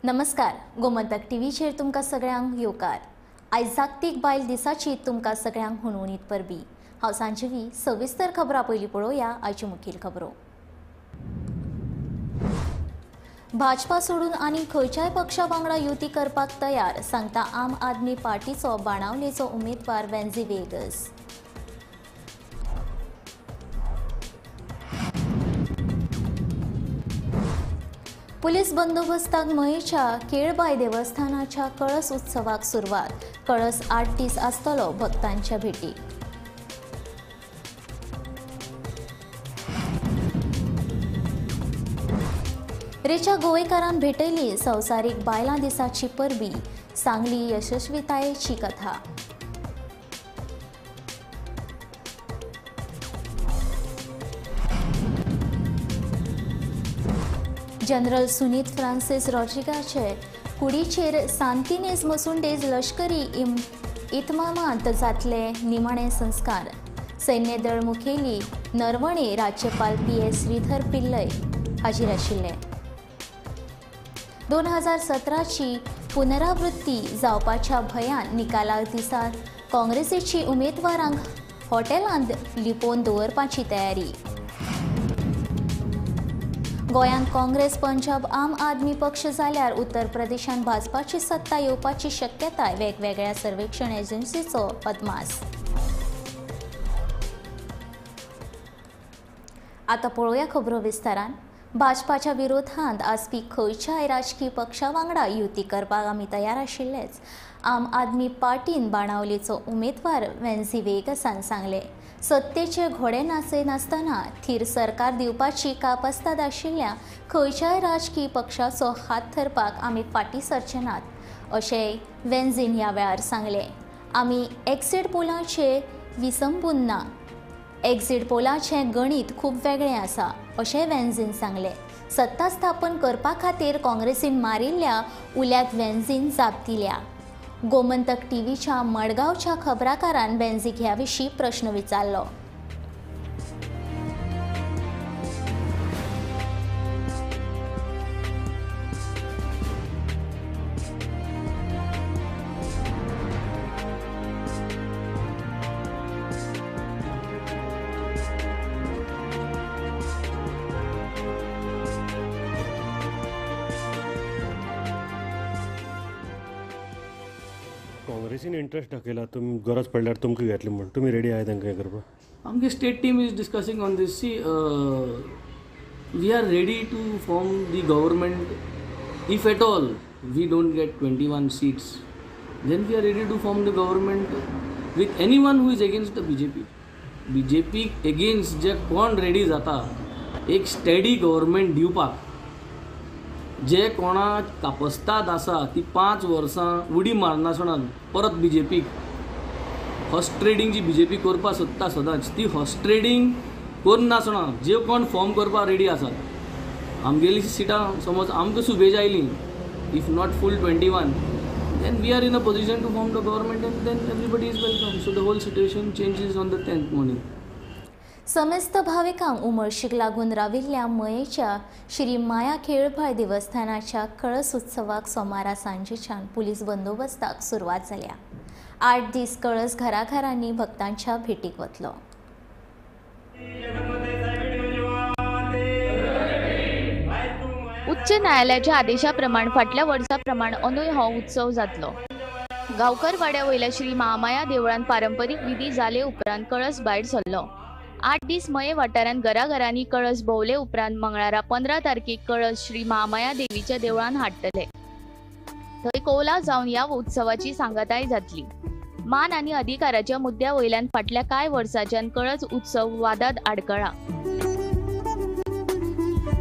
नमस्कार, गोमंतक टीव्हीचेर तुमकां सगळ्यांक येवकार। आयज जागतीक बायल दिसाची तुमकां सगळ्यांक हुणहुणीत परबी। हांव सांजवी सविस्तर खबरां पयलीं पळोवया आयच्यो मुखेल खबरो। भाजपा सोडून आनी खंयच्याय पक्षा वांगडा युती करपाक तयार, सांगता आम आदमी पार्टीचो बाणावलेचो उमेदवार वेन्झी वेगस। पुलीस बंदोबस्ताक मयेच्या केळबाई देवस्थानाच्या कळस उत्सवाक सुरवात। कळस 8 दीस आसतलो भक्तांच्या भेटीक। रेच्या गोवेकारान भेटयली संवसारीक बायलां दिसाची परबी, सांगली यशस्वीतायेची कथा। जनरल सुनीत फ्रांसिस रॉड्रिगाचे कुडीचेर सांतिनेज मसुंडेज लष्करी इतमामांत जातले निमाणे संस्कार। सैन्य दळ मुखेली नरवणे राज्यपाल PS श्रीधर पिल्लय हाजीर आशिल्ले। 2017ची पुनरावृत्ती जावपाच्या भयान निकाला दिसा काँग्रेसीची उमेदवारांक हॉटेलांत लिपोवन दवरपाची तयारी। गोंयांत काँग्रेस, पंजाब आम आदमी पक्ष जाल्यार उत्तर प्रदेशांत भाजपाची सत्ता येवपाची शक्यताय वेगवेगळ्या सर्वेक्षण एजन्सीचो अदमास। आतां पळोवया खबरो विस्तारान। भाजपाच्या विरोधांत आसपी खंयच्याय राजकीय पक्षा वांगडा युती करपाक आमी तयार आशिल्लेच, आम आदमी पार्टीन बाणावलेचो उमेदवार वेन्झी वेगसान सांगले। सत्तेचे घोडे नाचयनासतना थीर सरकार दिवपाची कापास्ताद आशिल्ल्या खंयच्याय राजकीय पक्षाचो हात धरपाक आमी फाटीं सरचे नात, अशेंय वेन्झीन ह्या वेळार सांगले। आमी एक्झिट पोलांचे विसंबून ना, एक्झिट पोलाचें गणीत खूब वेगळें आसा, अशेंय वेन्झीन सांगले। सत्ता स्थापन करपा खातीर काँग्रेसीन मारिल्ल्या उल्याक वेन्झीन जाप दिल्या। गोमंतक टीव्हीच्या मडगांवच्या खबराकारान वेन्झीक ह्या विशीं प्रश्न विचारलो। काँग्रेसीन इंट्रस्ट दाखयला, तुमी गरज पडल्यार तुमकां घेतले म्हण तुमी रेडी आहाय तांकां हें करपाक? आमगे state team is discussing on this. See we are ready to form the government if at all we don't get 21 seats. Then we are ready to form the government with any one who is against the BJP against जे कोण ready जाता एक steady government दिवपाक, जे कोणाक कापस्ताद आसा ती 5 वर्सां उडी मारनासतना परत बीजेपीक हॉर्स ट्रेडींग जी बीजेपी करपा सोदता सदांच ती हॉर्स ट्रेडींग करनासतना जे कोण फॉर्म करपा रेडी आसात, आमगेली सिटां समज आमकां सुबेज आयली if not full 21, then we are in a position to form the government and then everybody is welcome. So the whole situation changes on the 10th morning. समेस्त भाविकांक उमळशीक लागून राविल्ल्या मयेच्या श्री माया केळबाई देवस्थानाच्या कळस उत्सवाक सोमारा सांजेच्यान पुलीस बंदोबस्ताक सुरवात जाल्या। 8 दीस कळस घराघरांनी भक्तांच्या भेटीक वतलो। उच्च न्यायालयाच्या आदेशाप्रमाण फाटल्या वर्सा प्रमाण अंदूय हो उत्सव जातलो। गांवकर वाड्या वयल्या श्री महामाया देवळांत पारंपरीक विधी जाले उपरांत कळस भायर सरलो। 8 दीस मये वाठारांत घराघरांनी कळस भोवले उपरांत मंगळारा 15 तारखेक कळस श्री महामाया देवीच्या देवळांत हाडटले। थंय कौला जावन ह्या उत्सवाची सांगताय जातली। मान आनी अधिकाराच्या मुद्द्या वयल्यान फाटल्या कांय वर्सांच्यान कळस उत्सव वादांत आडखळ्ळा।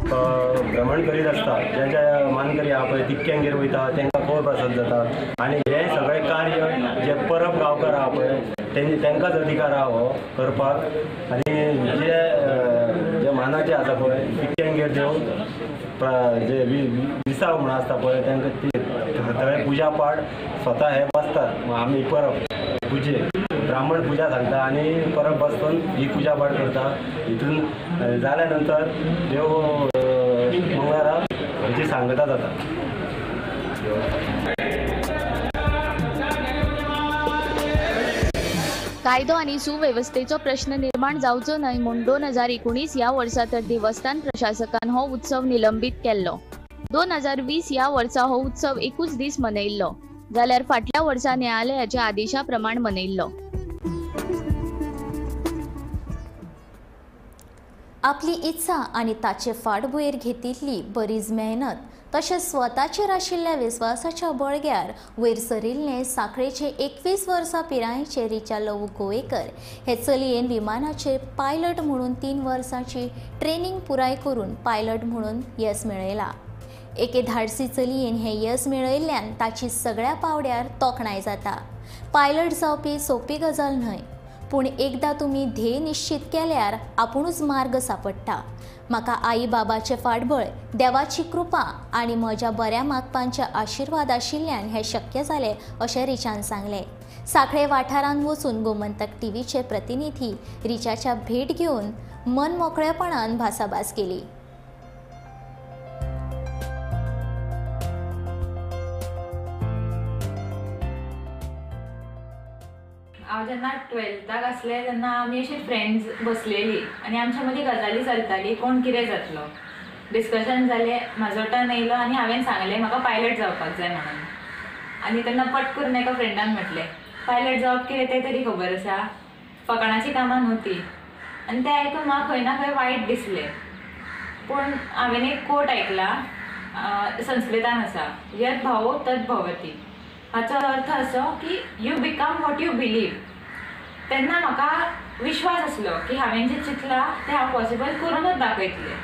भ्रमण करीत आसता, जे मानकरी आहा पळय तितक्यांगेर वयता तांकां कोळ प्रसाद जाता आनी हे सगळें कार्य जे परब गांवकार आहा पळय तांकांच अधिकार आहा हो करपाक। आनी जे मानाचे आसा पळय तितक्यांगेर देवन जे विसाव म्हणून आसता पळय तांकां थंय पुजा पाठ स्वता हे बसतात। आमी परब पुजे ब्राह्मण पूजा सांगता आणि परत बसून ही पूजा पाठ करता। इथून झाल्यानंतर देव मंगळारा ह्याची सांगता जाता। दिसलो. कायदो आनी सुवेवस्थेचो प्रश्न निर्माण जावचो न्हय म्हूण 2019 ह्या वर्सा तर देवस्थान प्रशासकान हो उत्सव निलंबीत केल्लो. 2020 ह्या वर्सा हो उत्सव एकूच दीस मनयल्लो, जाल्यार फाटल्या वर्सा न्यायालयाच्या आदेशा प्रमाण मनयल्लो. आपली इत्सा आनी ताचे फाटभुंयेर घेतिल्ली बरीच मेहनत तशेंच स्वताचेर आशिल्ल्या विस्वासाच्या बळग्यार वयर सरिल्ले साखळेचे 21 वर्सां पिरायेचे रिचा लवू गोवेकर हे चलयेन विमानाचेर पायलट म्हणून 3 वर्सांची ट्रेनिंग पुराय करून पायलट म्हणून येस मेळयला. एके धाडसी चलयेन हे येस मेळयल्ल्यान ताची सगळ्या पावड्यार तोखणाय जाता. पायलट जावपी सोपी गजाल न्हय, पूण एकदां तुमी ध्येय निश्चित केल्यार आपुणूच मार्ग सांपडटा. म्हाका आई बाबाचें फाटबळ, देवाची कृपा आनी म्हज्या बऱ्या मागपांचे आशिर्वाद आशिल्ल्यान हें शक्य जालें अशें रिचान सांगलें. सांखळे वाठारांत वचून गोमंतक टीव्हीचे प्रतिनिधी रिचाच्या भेट घेवन मनमोकळेपणान भासाभास केली. हांव जेन्ना 12थाक आसलें तेन्ना आमी अशी फ्रेंड्स बसलेलीं आनी आमच्या मदीं गजाली चलताली कोण कितें जातलो. डिस्कशन जालें, म्हाजो टर्न येयलो आनी हांवें सांगलें म्हाका पायलट जावपाक जाय म्हणून. आनी तेन्ना पट करून एका फ्रेंडान म्हटलें पायलट जावप कितें तें तरी खबर आसा, फकाणाची कामां न्हू ती. आनी तें आयकून म्हाका खंय ना खंय वायट दिसलें. पूण हांवें एक कोट आयकला, संस्कृतान आसा, यत भावो तत भवती. हाचो अर्थ असो की you become what you believe. तेन्ना म्हाका विश्वास आसलो की हांवें जें चिंतलां तें हांव पॉसिबल करूनच दाखयतलें.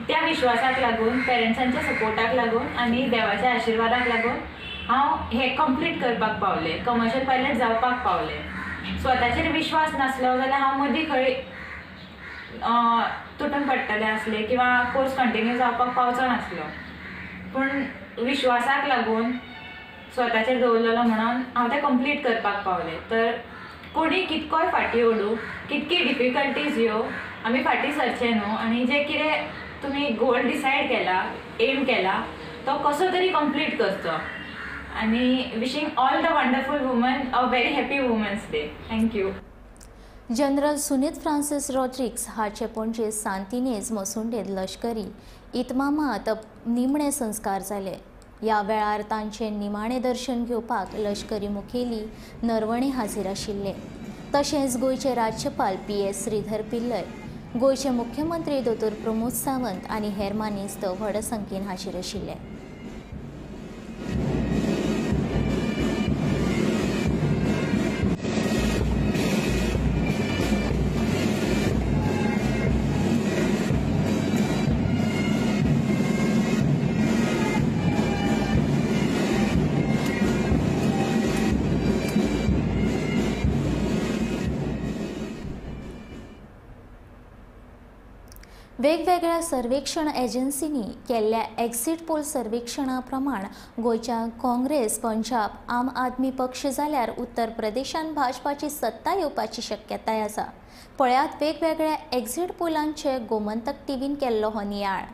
त्या विश्वासाक लागून, पेरंट्सांच्या सपोर्टाक लागून आनी देवाच्या आशिर्वादाक लागून हांव हें कंप्लीट करपाक पावलें, कमर्शियल पायलट जावपाक पावलें. स्वताचेर विश्वास नासलो जाल्यार हांव मदीं खंय तुटून पडटलें आसलें किंवा कोर्स कंटिन्यू जावपाक पावचो नासलो. पूण विश्वासाक लागून स्वताचेर दवरलेलो म्हणून हांव तें कंप्लीट करपाक पावलें. तर कोणी कितकोय फाटीं ओडू, कितकी डिफिकल्टीज येवं, आमी फाटीं सरचें न्हू. आनी जें कितें तुमी गोल डिसायड केला, एम केला, तो कसो तरी कंप्लीट करचो. आनी wishing all the wonderful women a very happy women's day. Thank you. General Sunit Francis Rodrigues हाचे पणजे सांतिनेज मसुंडेंत लश्करी इतमामात निमणे संस्कार जाले. ह्या वेळार तांचे निमाणें दर्शन घेवपाक लश्करी मुखेली नरवणे हाजीर आशिल्ले. तशेंच गोंयचे राज्यपाल PS श्रीधर पिल्लय, गोंयचे मुख्यमंत्री दोतोर प्रमोद सावंत आनी हेर मानेस्त व्हड संख्येन हाजीर आशिल्ले. वेगवेगळ्या सर्वेक्षण एजन्सींनी केल्ल्या एक्झिट पोल सर्वेक्षणा प्रमाण गोंयच्या काँग्रेस, पंजाब, आम आदमी पक्ष जाल्यार उत्तर प्रदेशांत भाजपाची सत्ता येवपाची शक्यताय आसा. पळयात वेगवेगळ्या एक्झिट पोलांचे गोमंतक टीव्हीन केल्लो हो नियाळ.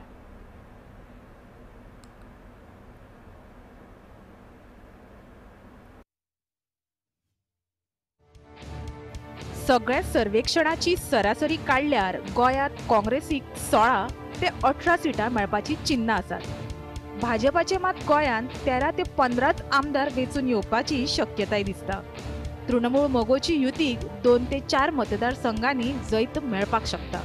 सगळ्या सर्वेक्षणाची सरासरी काडल्यार गोंयांत काँग्रेसीक 16 ते 18 सिटां मेळपाची चिन्नां आसात. भाजपाचे मात गोंयांत 13 ते 15 आमदार वेंचून येवपाची शक्यताय दिसता. तृणमूळ मोगोची युतीक 2 ते 4 मतदारसंघांनी जैत मेळपाक शकता.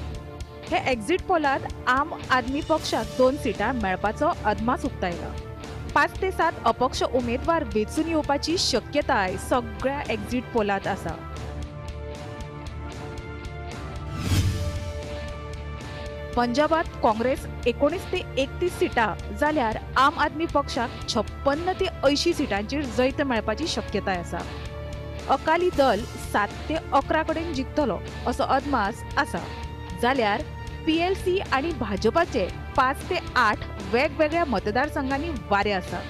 हे एक्झिट पोलांत आम आदमी पक्षाक 2 सिटां मेळपाचो अदमास उक्तायला. 5 ते 7 अपक्ष उमेदवार वेंचून येवपाची शक्यताय सगळ्या एक्झिट पोलांत आसा. पंजाबात काँग्रेस 19 ते 31 सिटां जाल्यार आम आदमी पक्षाक 56 ते 80 सिटांचेर जैत मेळपाची शक्यताय आसा. अकाली दल 7 ते 11 कडेन जिखतलो असो अदमास आसा. जाल्यार PLC आनी भाजपाचे 5 ते 8 वेगवेगळ्या मतदारसंघांनी वारे आसा.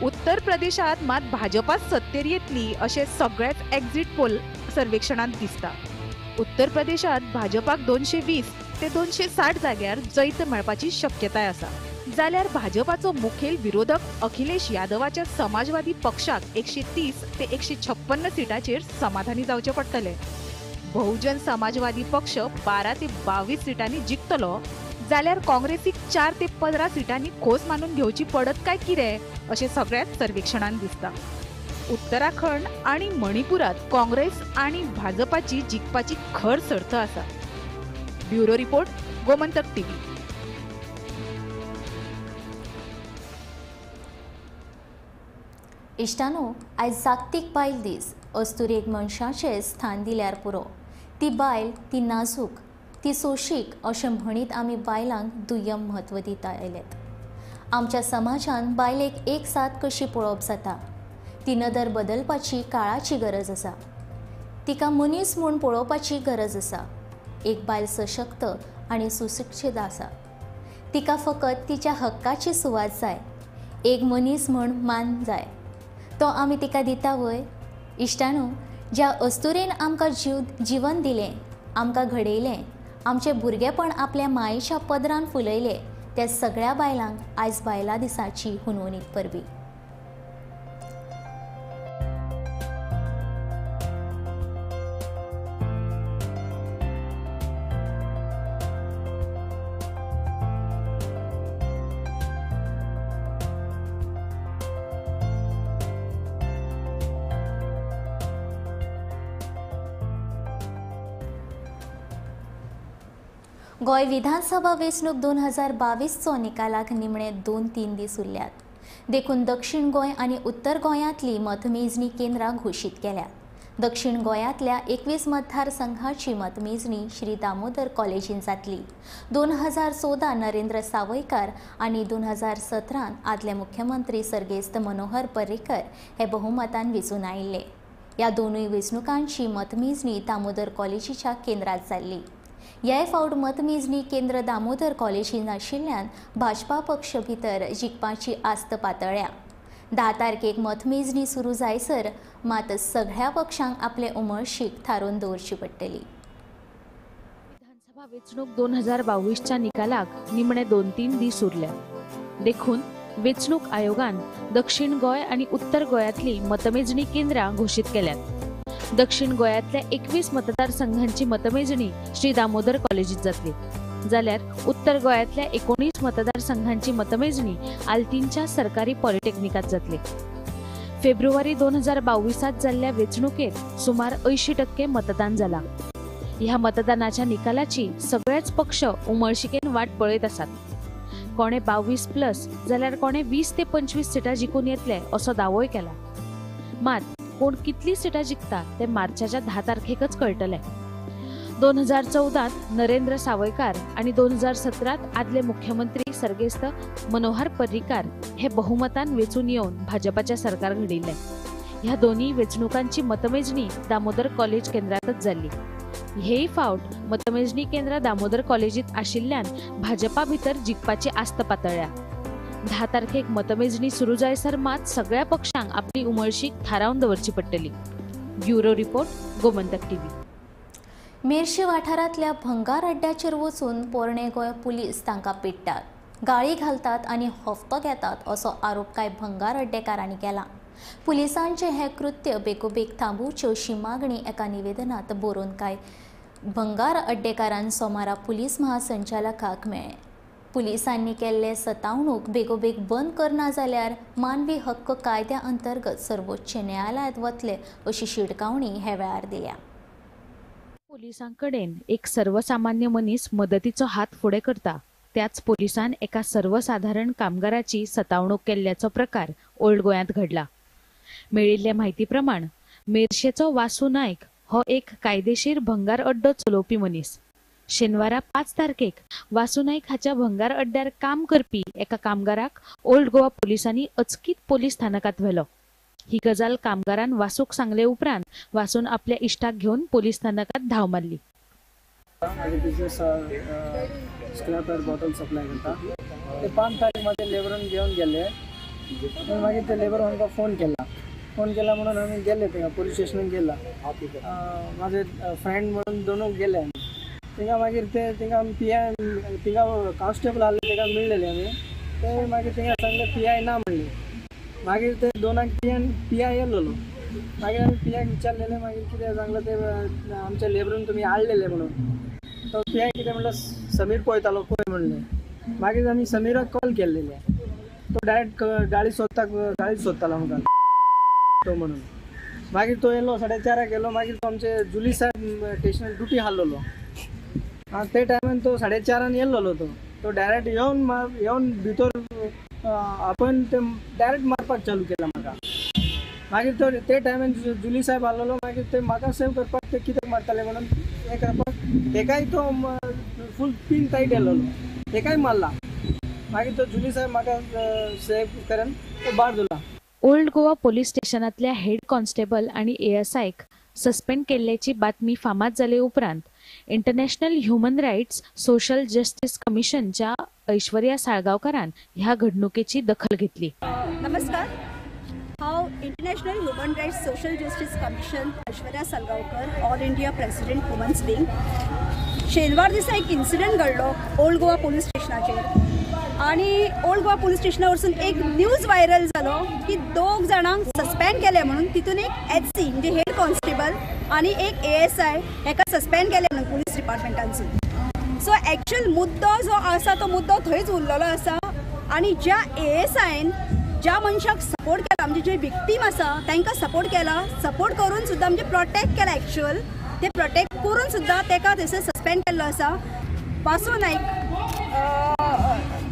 उत्तर प्रदेशात मात भाजपाच सत्तेर येतली अशें सगळेच एक्झिट पोल सर्वेक्षणांत दिसता. उत्तर प्रदेशात भाजपाक 220 ते 260 जाग्यार जैत मेळपाची शक्यताय आसा. जाल्यार भाजपाचो मुखेल विरोधक अखिलेश यादवाच्या समाजवादी पक्षाक 130 ते 156 सिटाचेर समाधानी जावचे पडटले. बहुजन समाजवादी पक्ष 12 ते 22 सिटांनी जिखतलो जाल्यार काँग्रेसीक 4 ते 15 सिटांनी खोस मानून घेवची पडत काय कितें अशें सगळ्याच सर्वेक्षणांत दिसता. उत्तराखंड आणि मणिपुरात काँग्रेस आणि भाजपाची जिखपाची खर सर्त आसा. Bureau report, Gomantak TV. इश्टानो, आयज जागतीक बायल दीस. अस्तुरेक मनशाचें स्थान दिल्यार पुरो. ती बायल, ती नाजूक, ती सोशीक अशें म्हणीत आमी बायलांक दुय्यम म्हत्व दिता आयल्यात. आमच्या समाजान बायलेक एक साथ कशी पळोवप जाता, ती नदर बदलपाची काळाची गरज आसा. तिका मनीस म्हूण पळोवपाची गरज आसा. एक बायल सशक्त आनी सुशिक्षीत आसा. तिका फकत तिच्या हक्काची सुवात जाय. एक मनीस म्हूण मान जाय, तो आमी तिका दिता वय. इश्टानो, ज्या अस्तुरेन आमकां जीवन दिलें, आमकां घडयलें, आमचें भुरगेपण आपल्या मायेच्या पदरान फुलयलें, त्या सगळ्या बायलांक आयज बायलां दिसाची हुनवणीक परबी. गोंय विधानसभा वेंचणूक 2022चो निकालाक निमणे 2-3 दीस उरल्यात. देखून दक्षिण गोंय आनी उत्तर गोंयांतली मतमेजणी केंद्रां घोशीत केल्यात. दक्षिण गोंयांतल्या 21 मतदारसंघाची मतमेजणी श्री दामोदर कॉलेजींत जातली. 2014 नरेंद्र सावयकार आनी 2017 आदले मुख्यमंत्री सर्गेस्त मनोहर पर्रीकर हे बहुमतान वेंचून आयिल्ले. ह्या दोनूय वेंचणुकांची मतमेजणी दामोदर कॉलेजीच्या केंद्रांत जाल्ली. ह्या फावट मतमेजणी केंद्र दामोदर कॉलेजींत आशिल्ल्यान भाजपा पक्ष भितर जिखपाची आस्त पातळ्ळ्या. 10 तारखेक मतमेजणी सुरू जायसर मात सगळ्या पक्षांक आपले उमळशीक थारोवन दवरची पडटली. विधानसभा वेंचणूक 2022च्या निकालाक निमणे 2-3 दीस उरल्या. देखून वेंचणूक आयोगान दक्षिण गोंय आणि उत्तर गोंयांतली मतमेजणी केंद्रां घोशीत केल्यात. दक्षिण गोंयांतल्या 21 मतदारसंघांची मतमेजणी श्री दामोदर कॉलेजीत जातली, जाल्यार उत्तर गोंयांतल्या 19 मतदारसंघांची मतमेजणी आल्तीनच्या सरकारी पॉलिटेक्निकात जातली. फेब्रुवारी 2022 जाल्ल्या वेंचणुकेत सुमार 80% मतदान जाला. ह्या मतदानाच्या निकालाची सगळेच पक्ष उमळशिकेन वाट पळयत आसात. कोणे 22+ जाल्यार कोणे 20 ते 25 सिटां जिखून येतले असो दावोय केला. मात कोण कितली सिटां जिखता ते मार्चाच्या 10 तारखेकच कळटले. 2014 नरेंद्र सावयकार आणि 2017 आदले मुख्यमंत्री सर्गेस्त मनोहर पर्रीकार हे बहुमतान वेचून येवन भाजपाच्या सरकार घडिल्ले. ह्या दोन्ही वेंचणुकांची मतमेजणी दामोदर कॉलेज केंद्रातच जाल्ली. हेय फावट मतमेजणी केंद्र दामोदर कॉलेजीत आशिल्ल्यान भाजपा भितर जिखपाची आस्त पातळ्ळ्या. 10 तारखेक मतमेजणी सुरू जायसर मात सगळ्या पक्षांक आपली उमळशीक थारावन दवरची पडटली. Bureau report, Gomantak TV. Merces वाठारांतल्या भंगार अड्ड्याचेर वचून पोरणे गोंय पुलीस तांकां पिट्टात, गाळी घालतात आनी हफ्तो घेतात असो आरोप कांय भंगार अड्डेकारांनी केला. पुलिसांचे हे कृत्य बेगोबेग थांबोवची अशी मागणी एका निवेदनात बरोवन कांय भंगार अड्डेकारान सोमारा पुलीस महासंचालकाक मेळ्ळे. पुलिसांनी केल्ले सतावणूक बेगोबेग बंद करना जाल्यार मानवी हक्क कायद्या अंतर्गत सर्वोच्च न्यायालयात वतले अशी शिडकावणी हे वेळार दिल्या. पोलिसांकडेन एक सर्वसामान्य मनीस मदतीचो हात फुडें करता, त्याच पोलिसान एका सर्वसाधारण कामगाराची सतावणूक केल्ल्याचो प्रकार ओल्ड गोंयांत घडला. मेळिल्ले म्हायती प्रमाण मेर्शेचो वासू नायक हो एक कायदेशीर भंगार अड्डो चलोवपी मनीस. शेनवारा 5 तारखेक वासू नायक हाच्या भंगार अड्ड्यार काम करपी एका कामगाराक ओल्ड गोवा पुलिसांनी अचकीत पोलीस स्थानकात व्हेलो. ही गजाल कामगारान वासूक सांगले उपरांत वासून आपल्या इश्टाक घेवन पोलीस स्थानकात धांव मारली. स्क्रॅपर बॉटल सप्लाय करता ते 5 तारीख माझे लेबरान घेवन गेले. मागीर ते लेबर आमकां फोन केला म्हणून आमी गेले थिंगा पोलीस स्टेशनान गेला. माझे फ्रेंड म्हणून दोनूक गेले. थिंगा मागीर ते थिंगा पिया थिंगा कॉन्स्टेबल आसले ताका मेळलेले आमी ते मागीर थिंगा सांगलें PI ना म्हणलें. मागीर ते दोनांक PI येयलोलो. मागीर आमी PI विचारलेलें मागीर कितें सांगलें ते आमच्या लेबरून तुमी हाडलेले म्हणून. तो PI कितें म्हणलो समीर पळयतालो पळय म्हणलें. मागीर आमी समीराक कॉल केल्लेले. तो डायरेक्ट गाडी सोदतालो आमकां तो म्हणून. मागीर तो येयलो 4:30 येयलो. मागीर तो आमचे जुली साहेब स्टेशनार ड्युटी हाडलेलो. ते टायमान तो 4:30 येयल्लो तो डायरेक्ट येवन भितर आपण ते डायरेक्ट मारपाक चालू केला म्हाका. मागीर तो ते टायमान जुली साहेब आसलेलो. मागीर ते म्हाका सेव करपाक ते कितें मारताले म्हणून हें करपाक तेकाय तो फूल पिन टायट येयल्लो. तेकाय मारला. मागीर तो जुली साहेब म्हाका सेव करून तो भायर दवरला. ओल्ड गोवा पोलीस स्टेशनातल्या हेड कॉन्स्टेबल आणि ASIक सस्पेंड केल्ल्याची बातमी फामाद जाले उपरांत international human rights social justice कमिशनच्या ऐश्वर्या साळगावकारान ह्या घडणुकेची दखल घेतली. नमस्कार, हांव international human rights social justice commission Aishwarya Salgaonkar, all India president women's wing. शेनवार दिसा एक इन्सिडंट घडलो ओल्ड गोवा पोलीस स्टेशनाचेर आणि ओल्ड गोवा पोलीस स्टेशना वरसून एक न्यूज व्हायरल जालो की 2 जाणांक सस्पेंड केले म्हणून. तितून एक HC म्हणजे हेड कॉन्स्टेबल आणि एक ASI हेका सस्पेंड केले म्हणून पोलीस डिपार्टमेंटांसून. सो एक्चुअल मुद्दो जो आसा तो मुद्दो थंयच उरलेलो आसा. आणि ज्या ASIन ज्या मनशाक सपोर्ट केला म्हणजे जे विक्टीम आसा तांकां सपोर्ट केला, सपोर्ट करून सुद्दां म्हणजे प्रोटेक्ट केला एक्चुअल ते प्रोटेक्ट करून सुद्दां ताका थंयसर सस्पेंड केल्लो आसा. वासू नायक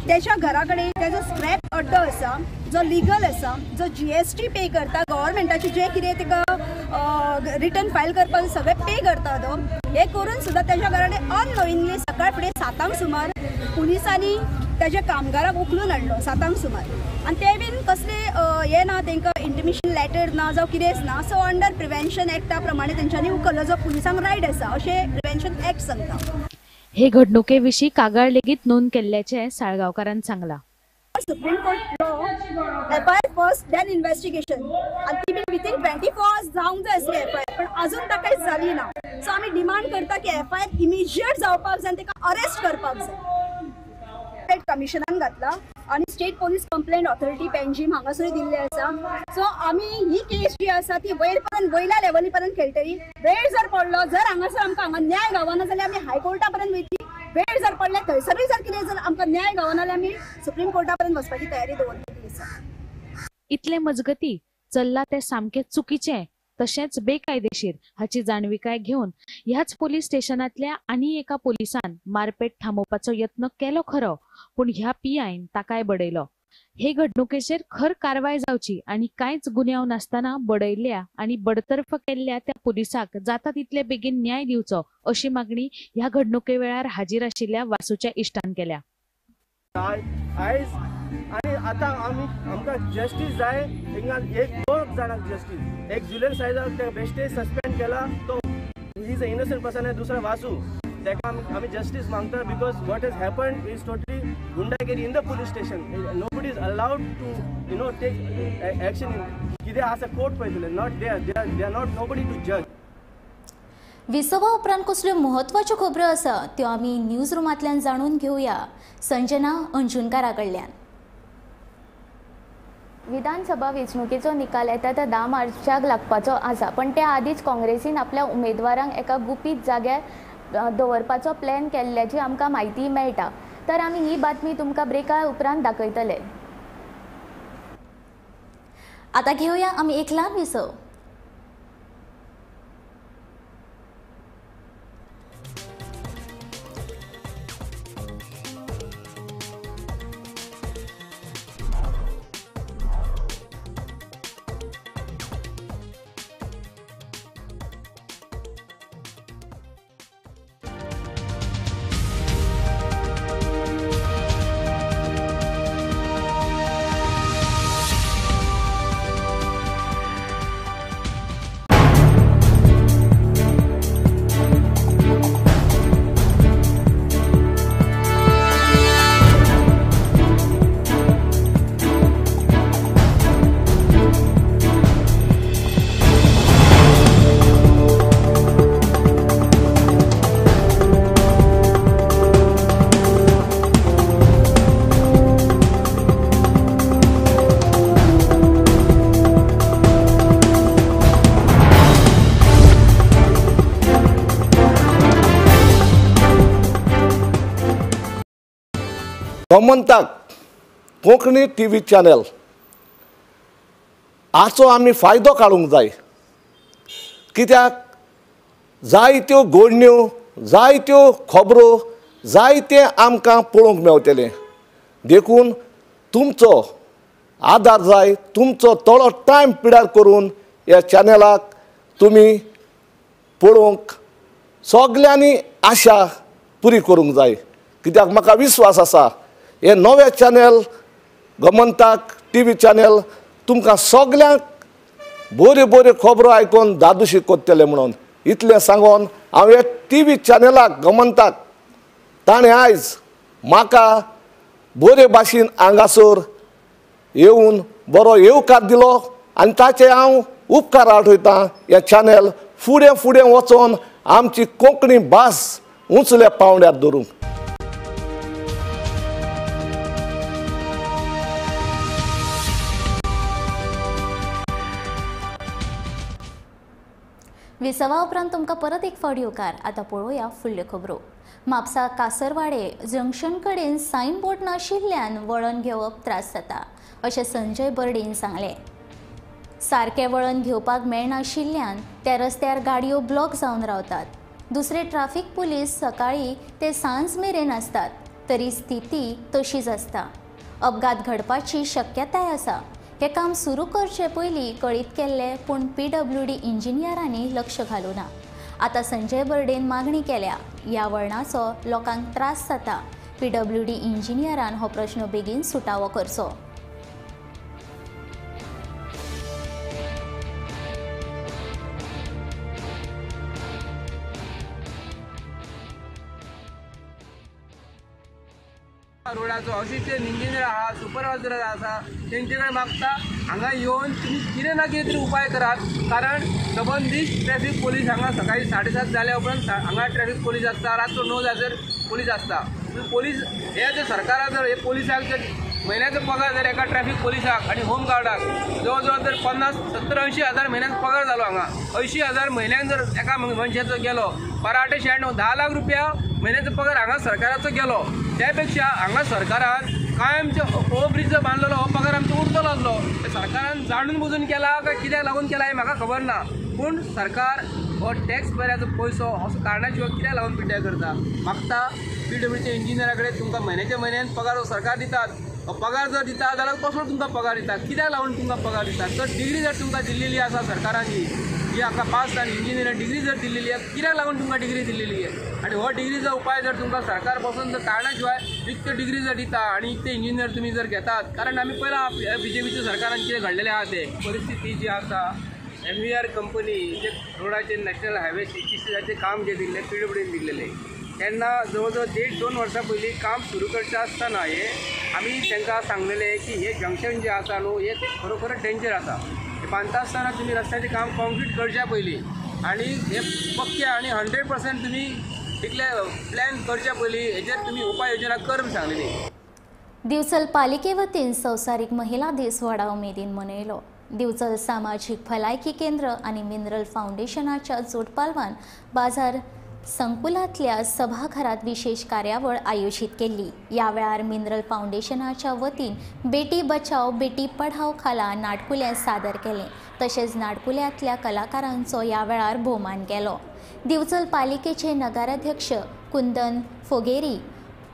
त्याच्या घरा कडेन तेजो स्क्रॅप अड्डो आसा जो लिगल आसा, जो GST पे करता, गव्हर्मेंटाचे जे कितें ताका रिटर्न फायल करपाक सगळें पे करता तो. हे करून सुद्दां त्याच्या घरा कडेन अननोइंगली सकाळ फुडें 7 सुमार पुलिसांनी त्याच्या कामगाराक उखलून हाडलो 7 सुमार. आणि ते बीन कसले हे ना तांकां इंटिमेशन लेटर ना जावं कितेंच ना. सो अंडर प्रिव्हेन्शन एक्टा प्रमाणे तेंच्यांनी उखल्लो जो पुलिसांक रायट आसा अशें प्रिव्हेन्शन एक्ट सांगता. हे घडणुकेविशीं कागाळ लेगीत नोंद केल्ल्याचे साळगावकारान सांगला. Supreme court law FIR first then investigation आणि ती बीन विथीन 24 hours जावंक जाय आसली FIR पण अजून ताका कांयच जाली ना. सो आमी डिमांड करता की FIR इमिजिएट जावपाक जाय आनी ताका अरेस्ट करपाक जाय. कमिशनान घातला आणि state police complaint authority Panjim हांगासर दिल्ले आसा. सो आमी ही केस जी आसा ती वयल्या लेवली पर्यंत खेळटली. वेळ जर पडलो जर हांगासर आमकां न्याय गावना जाल्यार आमी हायकोर्टा पर्यंत वयतली. वेळ जर पडले थंयसरूय जर कितें जर आमकां न्याय गावना जाल्यार आमी सुप्रीम कोर्टा पर्यंत वचपाची तयारी दवरलेली आसा. इतले मजगती चल्ला ते सामके चुकीचे तशेंच बेकायदेशीर हाची जाणविकाय घेवन ह्याच पोलीस स्टेशनातल्या आनी एका पोलिसान मारपेट थांबोवपाचो यत्न केलो खरो पूण ह्या PIन ताकाय बडयलो. हे घडणुकेचेर खर कारवाय जावची आणि कांयच गुन्यांव नासतना बडयल्ल्या आणि बडतर्फ केल्ल्या त्या पुलिसाक जाता तितले बेगीन न्याय दिवचो अशी मागणी ह्या घडणुके वेळार हाजीर आशिल्ल्या वासूच्या इश्टान केल्या. आयज आणि आता आमकां जस्टीस जाय. हिंगा एक 2 जाणांक जस्टीस. एक जुलियन सायजाक ते बेश्टे सस्पेंड केला तो he is a innocent person. दुसरा वासू ताका आमी जस्टीस मागता because what has happened is totally gundagiri in the police station. Nobody is allowed to take action. कितें आसा कोर्ट पळयतले not they are not nobody to जज. विसवा उपरांत कसल्यो म्हत्वाच्यो खबरो आसा त्यो आमी न्यूज रुमांतल्यान जाणून घेवया संजना अंजुनकारा कडल्यान. विधानसभा वेंचणुकेचो निकाल येता तो 10 मार्चाक लागपाचो आसा पण त्या आदींच काँग्रेसीन आपल्या उमेदवारांक एका गुपीत जाग्यार दवरपाचो प्लॅन केल्ल्याची आमकां म्हायती मेळटा. तर आमी ही बातमी तुमकां ब्रेका उपरांत दाखयतले. आतां घेवया आमी एक ल्हान विसव. गोमंतक कोंकणी TV चॅनल हाचो आमी फायदो काडूंक जाय, कित्याक जायत्यो घडण्यो, जायत्यो खबरो, जायते आमकां पळोवंक मेळटलें. देखून तुमचो आदार जाय, तुमचो थोडो टायम पिड्यार करून ह्या चॅनलाक तुमी पळोवंक सगल्यांनी आशा पुरी करूंक जाय. कित्याक म्हाका विश्वास आसा हे नवे चॅनल गोमंतक TV चॅनल तुमकां सगल्यांक बऱ्यो बऱ्यो खबरो आयकून दादोशी करतले म्हणून इतलें सांगून हांव हे TV चॅनलाक गोमंतक ताणें आयज म्हाका बरे भाशेन हांगासर येवन बरो येवकार दिलो आनी ताचे हांव उपकार आठयतां. हे चॅनल फुडें फुडें वचोन आमची कोंकणी भास उंचल्या पांवड्यार दवरूंक. विसवा उपरांत तुमकां परत एक फावट येवकार. आतां पळोवया फुडल्यो खबरो. म्हापसा कासरवाडे जंक्शन कडेन सायन बोर्ड नाशिल्ल्यान वळण घेवप त्रास जाता अशें संजय बर्डेन सांगलें. सारकें वळण घेवपाक मेळनाशिल्ल्यान त्या रस्त्यार गाडयो ब्लॉक जावन रावतात. दुसरे ट्राफिक पुलीस सकाळी ते सांज मेरेन आसतात तरी स्थिती तशीच आसता. अपघात घडपाची शक्यताय आसा. हे काम सुरू करचे पयलीं कळीत केल्ले पूण PWD इंजिनियरांनी लक्ष घालूना. आतां संजय बर्डेन मागणी केल्या ह्या वळणाचो लोकांक त्रास जाता. PWD इंजिनियरान हो प्रश्न बेगीन सुटावो करचो. रोडाचो असिस्टंट इंजिनियर आहा, सुपरवायझर आसा, तेंचे कडेन मागता हांगा येवन तुमी कितें ना कितें तरी उपाय करात. कारण सबंदीत ट्रॅफिक पोलीस हांगा सकाळी 7:30 जाल्या उपरांत हांगा ट्रॅफिक पोलीस आसता, रातचो 9 जायसर पोलीस आसता. पोलीस हे जर सरकारान जर हे पोलिसाक जर म्हयन्याचो पगार जर एका ट्रॅफिक पोलिसाक आनी होम गार्डाक जवळ जवळ जर 50-70-80 हजार म्हयन्याक पगार जालो हांगा, 80 हजार म्हयन्याक जर एका मनशाचो गेलो, 10 लाख रुपया म्हयन्याचो पगार हांगा सरकाराचो गेलो. त्यापेक्षा हांगा सरकारान कायमचे हो ब्रिज जो बांदलेलो हो पगार आमचो उरतलो आसलो. सरकारान जाणून बुजून केला काय कित्याक लागून केला हें म्हाका खबर ना. पूण सरकार हो टॅक्स भरयाचो पयसो हो कारणा शिवाय कित्याक लागून पिड्ड्यार करता. मागता PWDच्या इंजिनियरा कडेन तुमकां म्हयन्याच्या म्हयन्यान पगार सरकार दितात. पगार जर दिता जाल्यार कसलो तुमकां पगार दिता, कित्याक लागून तुमकां पगार दिता. तर डिग्री जर तुमकां दिल्लेली आसा सरकाराची, जी हाका पास जावन इंजिनियरान डिग्री जर दिल्लेली आहे, कित्याक लागून तुमकां डिग्री दिल्लेली आहे. आनी हो डिग्रीचो उपाय जर तुमकां सरकार बसून जर कारणा शिवाय इतक्यो डिग्री जर दिता आनी इतके इंजिनियर तुमी जर घेतात. कारण आमी पयला BJPच्या सरकारान कितें घडलेलें आहा तें परिस्थिती जी आसा. MVR कंपनी जे रोडाचेर नॅशनल हायवे 66 काम जे दिल्लें PWDन दिल्लेलें तेन्ना जवळ जवळ 1.5-2 वर्सां पयलीं काम सुरू करचें आसतना आमी तांकां सांगलेलें की हे जंक्शन जे आसा न्हू हे खरोखर डेंजर आसा. हे बांदता आसतना तुमी रस्त्याचें काम कॉन्क्रीट करच्या पयलीं आनी हे पक्के आनी 100% तुमी इतले प्लॅन करच्या पयलीं हेजेर तुमी उपाय योजना कर म्हूण सांगलेली. दिवचल पालिके वतीन संवसारीक महिला दीस व्हडा उमेदीन मनयलो. दिवचल सामाजीक भलायकी केंद्र आनी मिनरल फाउंडेशनाच्या जोडपालवान बाजार संकुलांतल्या सभाघरात विशेष कार्यावळ आयोजीत केल्ली. ह्या वेळार मिनरल फाउंडेशनाच्या वतीन बेटी बचाव बेटी पढाव खाला नाटकुलें सादर केलें. तशेंच नाटकुल्यांतल्या कलाकारांचो ह्या वेळार भोवमान केलो. दिवचल पालिकेचे नगराध्यक्ष कुंदन फोगेरी,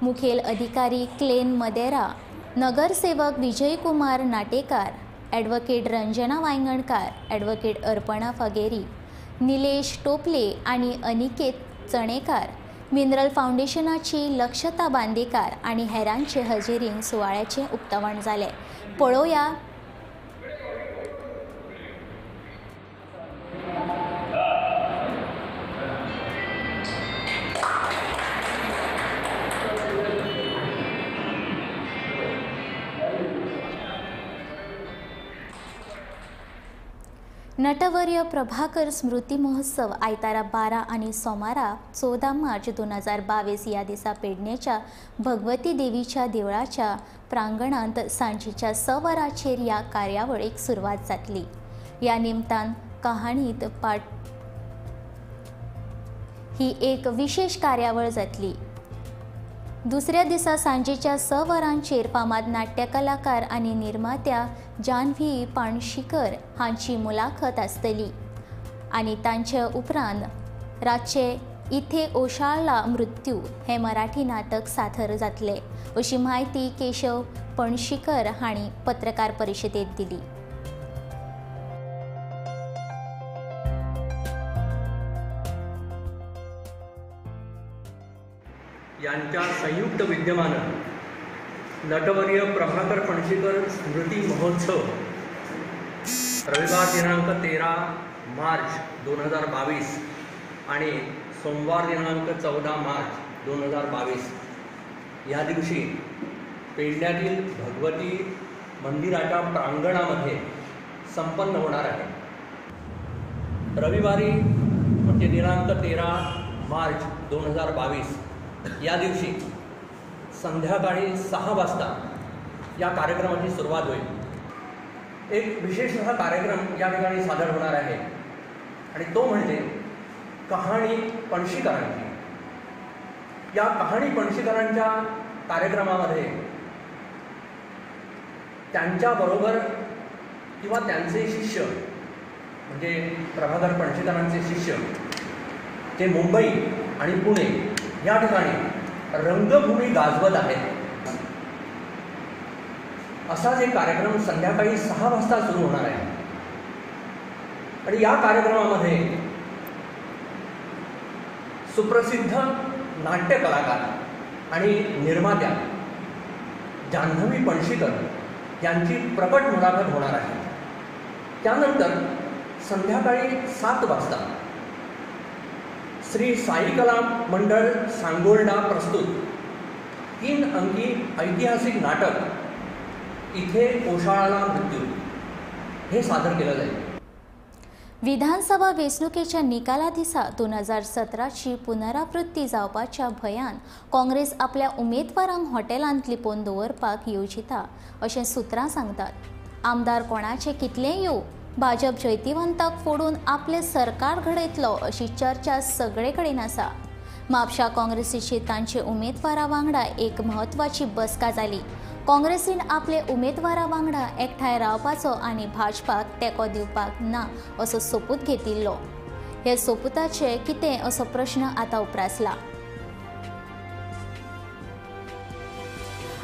मुखेल अधिकारी क्लेन मदेरा, नगरसेवक विजयकुमार नाटेकार, ॲडव्होकेट रंजना वांयगणकार, ॲडव्होकेट अर्पणा फगेरी, निलेश टोपले आनी अनिकेत चणेकार, मिनरल फाउंडेशनाची लक्षता बांदेकार आनी हेरांचे हजेरीन सुवाळ्याचें उक्तावण जालें. पळोवया नटवर्य प्रभाकर स्मृती महोत्सव आयतारा 12 आनी सोमारा 14 मार्च 2022 ह्या दिसा पेडणेच्या भगवती देवीच्या देवळाच्या प्रांगणांत सांजेच्या 6 वरांचेर ह्या कार्यावळीक सुरवात जातली. ह्या निमतान कहाणीत पाठ ही एक विशेष कार्यावळ जातली. दुसऱ्या दिसा सांजेच्या 6 वरांचेर फामाद नाट्य कलाकार आनी निर्मात्या जान्हवी पाणशीकर हांची मुलाखत आसतली आनी तांचे उपरांत रातचे इथे ओशाळला मृत्यू हे मराठी नाटक सादर जातले अशी माहिती केशव पणशीकर हांणी पत्रकार परिशदेंत दिली. यांच्या संयुक्त विद्यमानं नटवर्य प्रभाकर पणशीकर स्मृती महोत्सव रविवार दिनांक 13 मार्च 2022 आणि सोमवार दिनांक 14 मार्च 2022 या दिवशी पेडण्यातील भगवती मंदिराच्या प्रांगणामध्ये संपन्न होणार आहे. रविवारी म्हणजे दिनांक 13 मार्च 2022 या दिवशी संध्याकाळी 6 वाजता या कार्यक्रमाची सुरुवात होईल. एक विशेष हा कार्यक्रम या ठिकाणी सादर होणार आहे आणि तो म्हणजे कहाणी पणशीकरांची. या कहाणी पणशीकरांच्या कार्यक्रमामध्ये त्यांच्याबरोबर किंवा त्यांचे शिष्य म्हणजे प्रभाकर पणशीकरांचे शिष्य ते मुंबई आणि पुणे या ठिकाणी रंगभूमी गाजवत आहेत. असाच एक कार्यक्रम संध्याकाळी 6 वाजता सुरू होणार आहे आणि या कार्यक्रमामध्ये सुप्रसिद्ध नाट्य कलाकार आणि निर्मात्या जान्हवी पणशीकर यांची प्रकट मुलाखत होणार आहे. त्यानंतर संध्याकाळी 7 वाजता श्री साई कला मंडळ सांगोलडा प्रस्तुत 3 अंकी ऐतिहासिक नाटक इथे ओशाळला मृत्यू हे सादर केलं जाईल. विधानसभा वेंचणुकेच्या निकाला दिसा 2017ची पुनरावृत्ती जावपाच्या भंयान काँग्रेस आपल्या उमेदवारांक हॉटेलांत लिपोवन दवरपाक येवजिता अशें सुत्रां सांगतात. आमदार कोणाचे कितलेय येवं भाजप जैतिवंताक फोडून आपले सरकार घडयतलो अशी चर्चा सगळे कडेन आसा. म्हापशा काँग्रेसीची तांचे उमेदवारा वांगडा एक म्हत्वाची बसका जाली. काँग्रेसीन आपले उमेदवारा वांगडा एकठांय रावपाचो आनी भाजपाक तेंको दिवपाक ना असो सोपूत घेतिल्लो. हे सोपुताचे कितें असो प्रश्न आतां उप्रासला.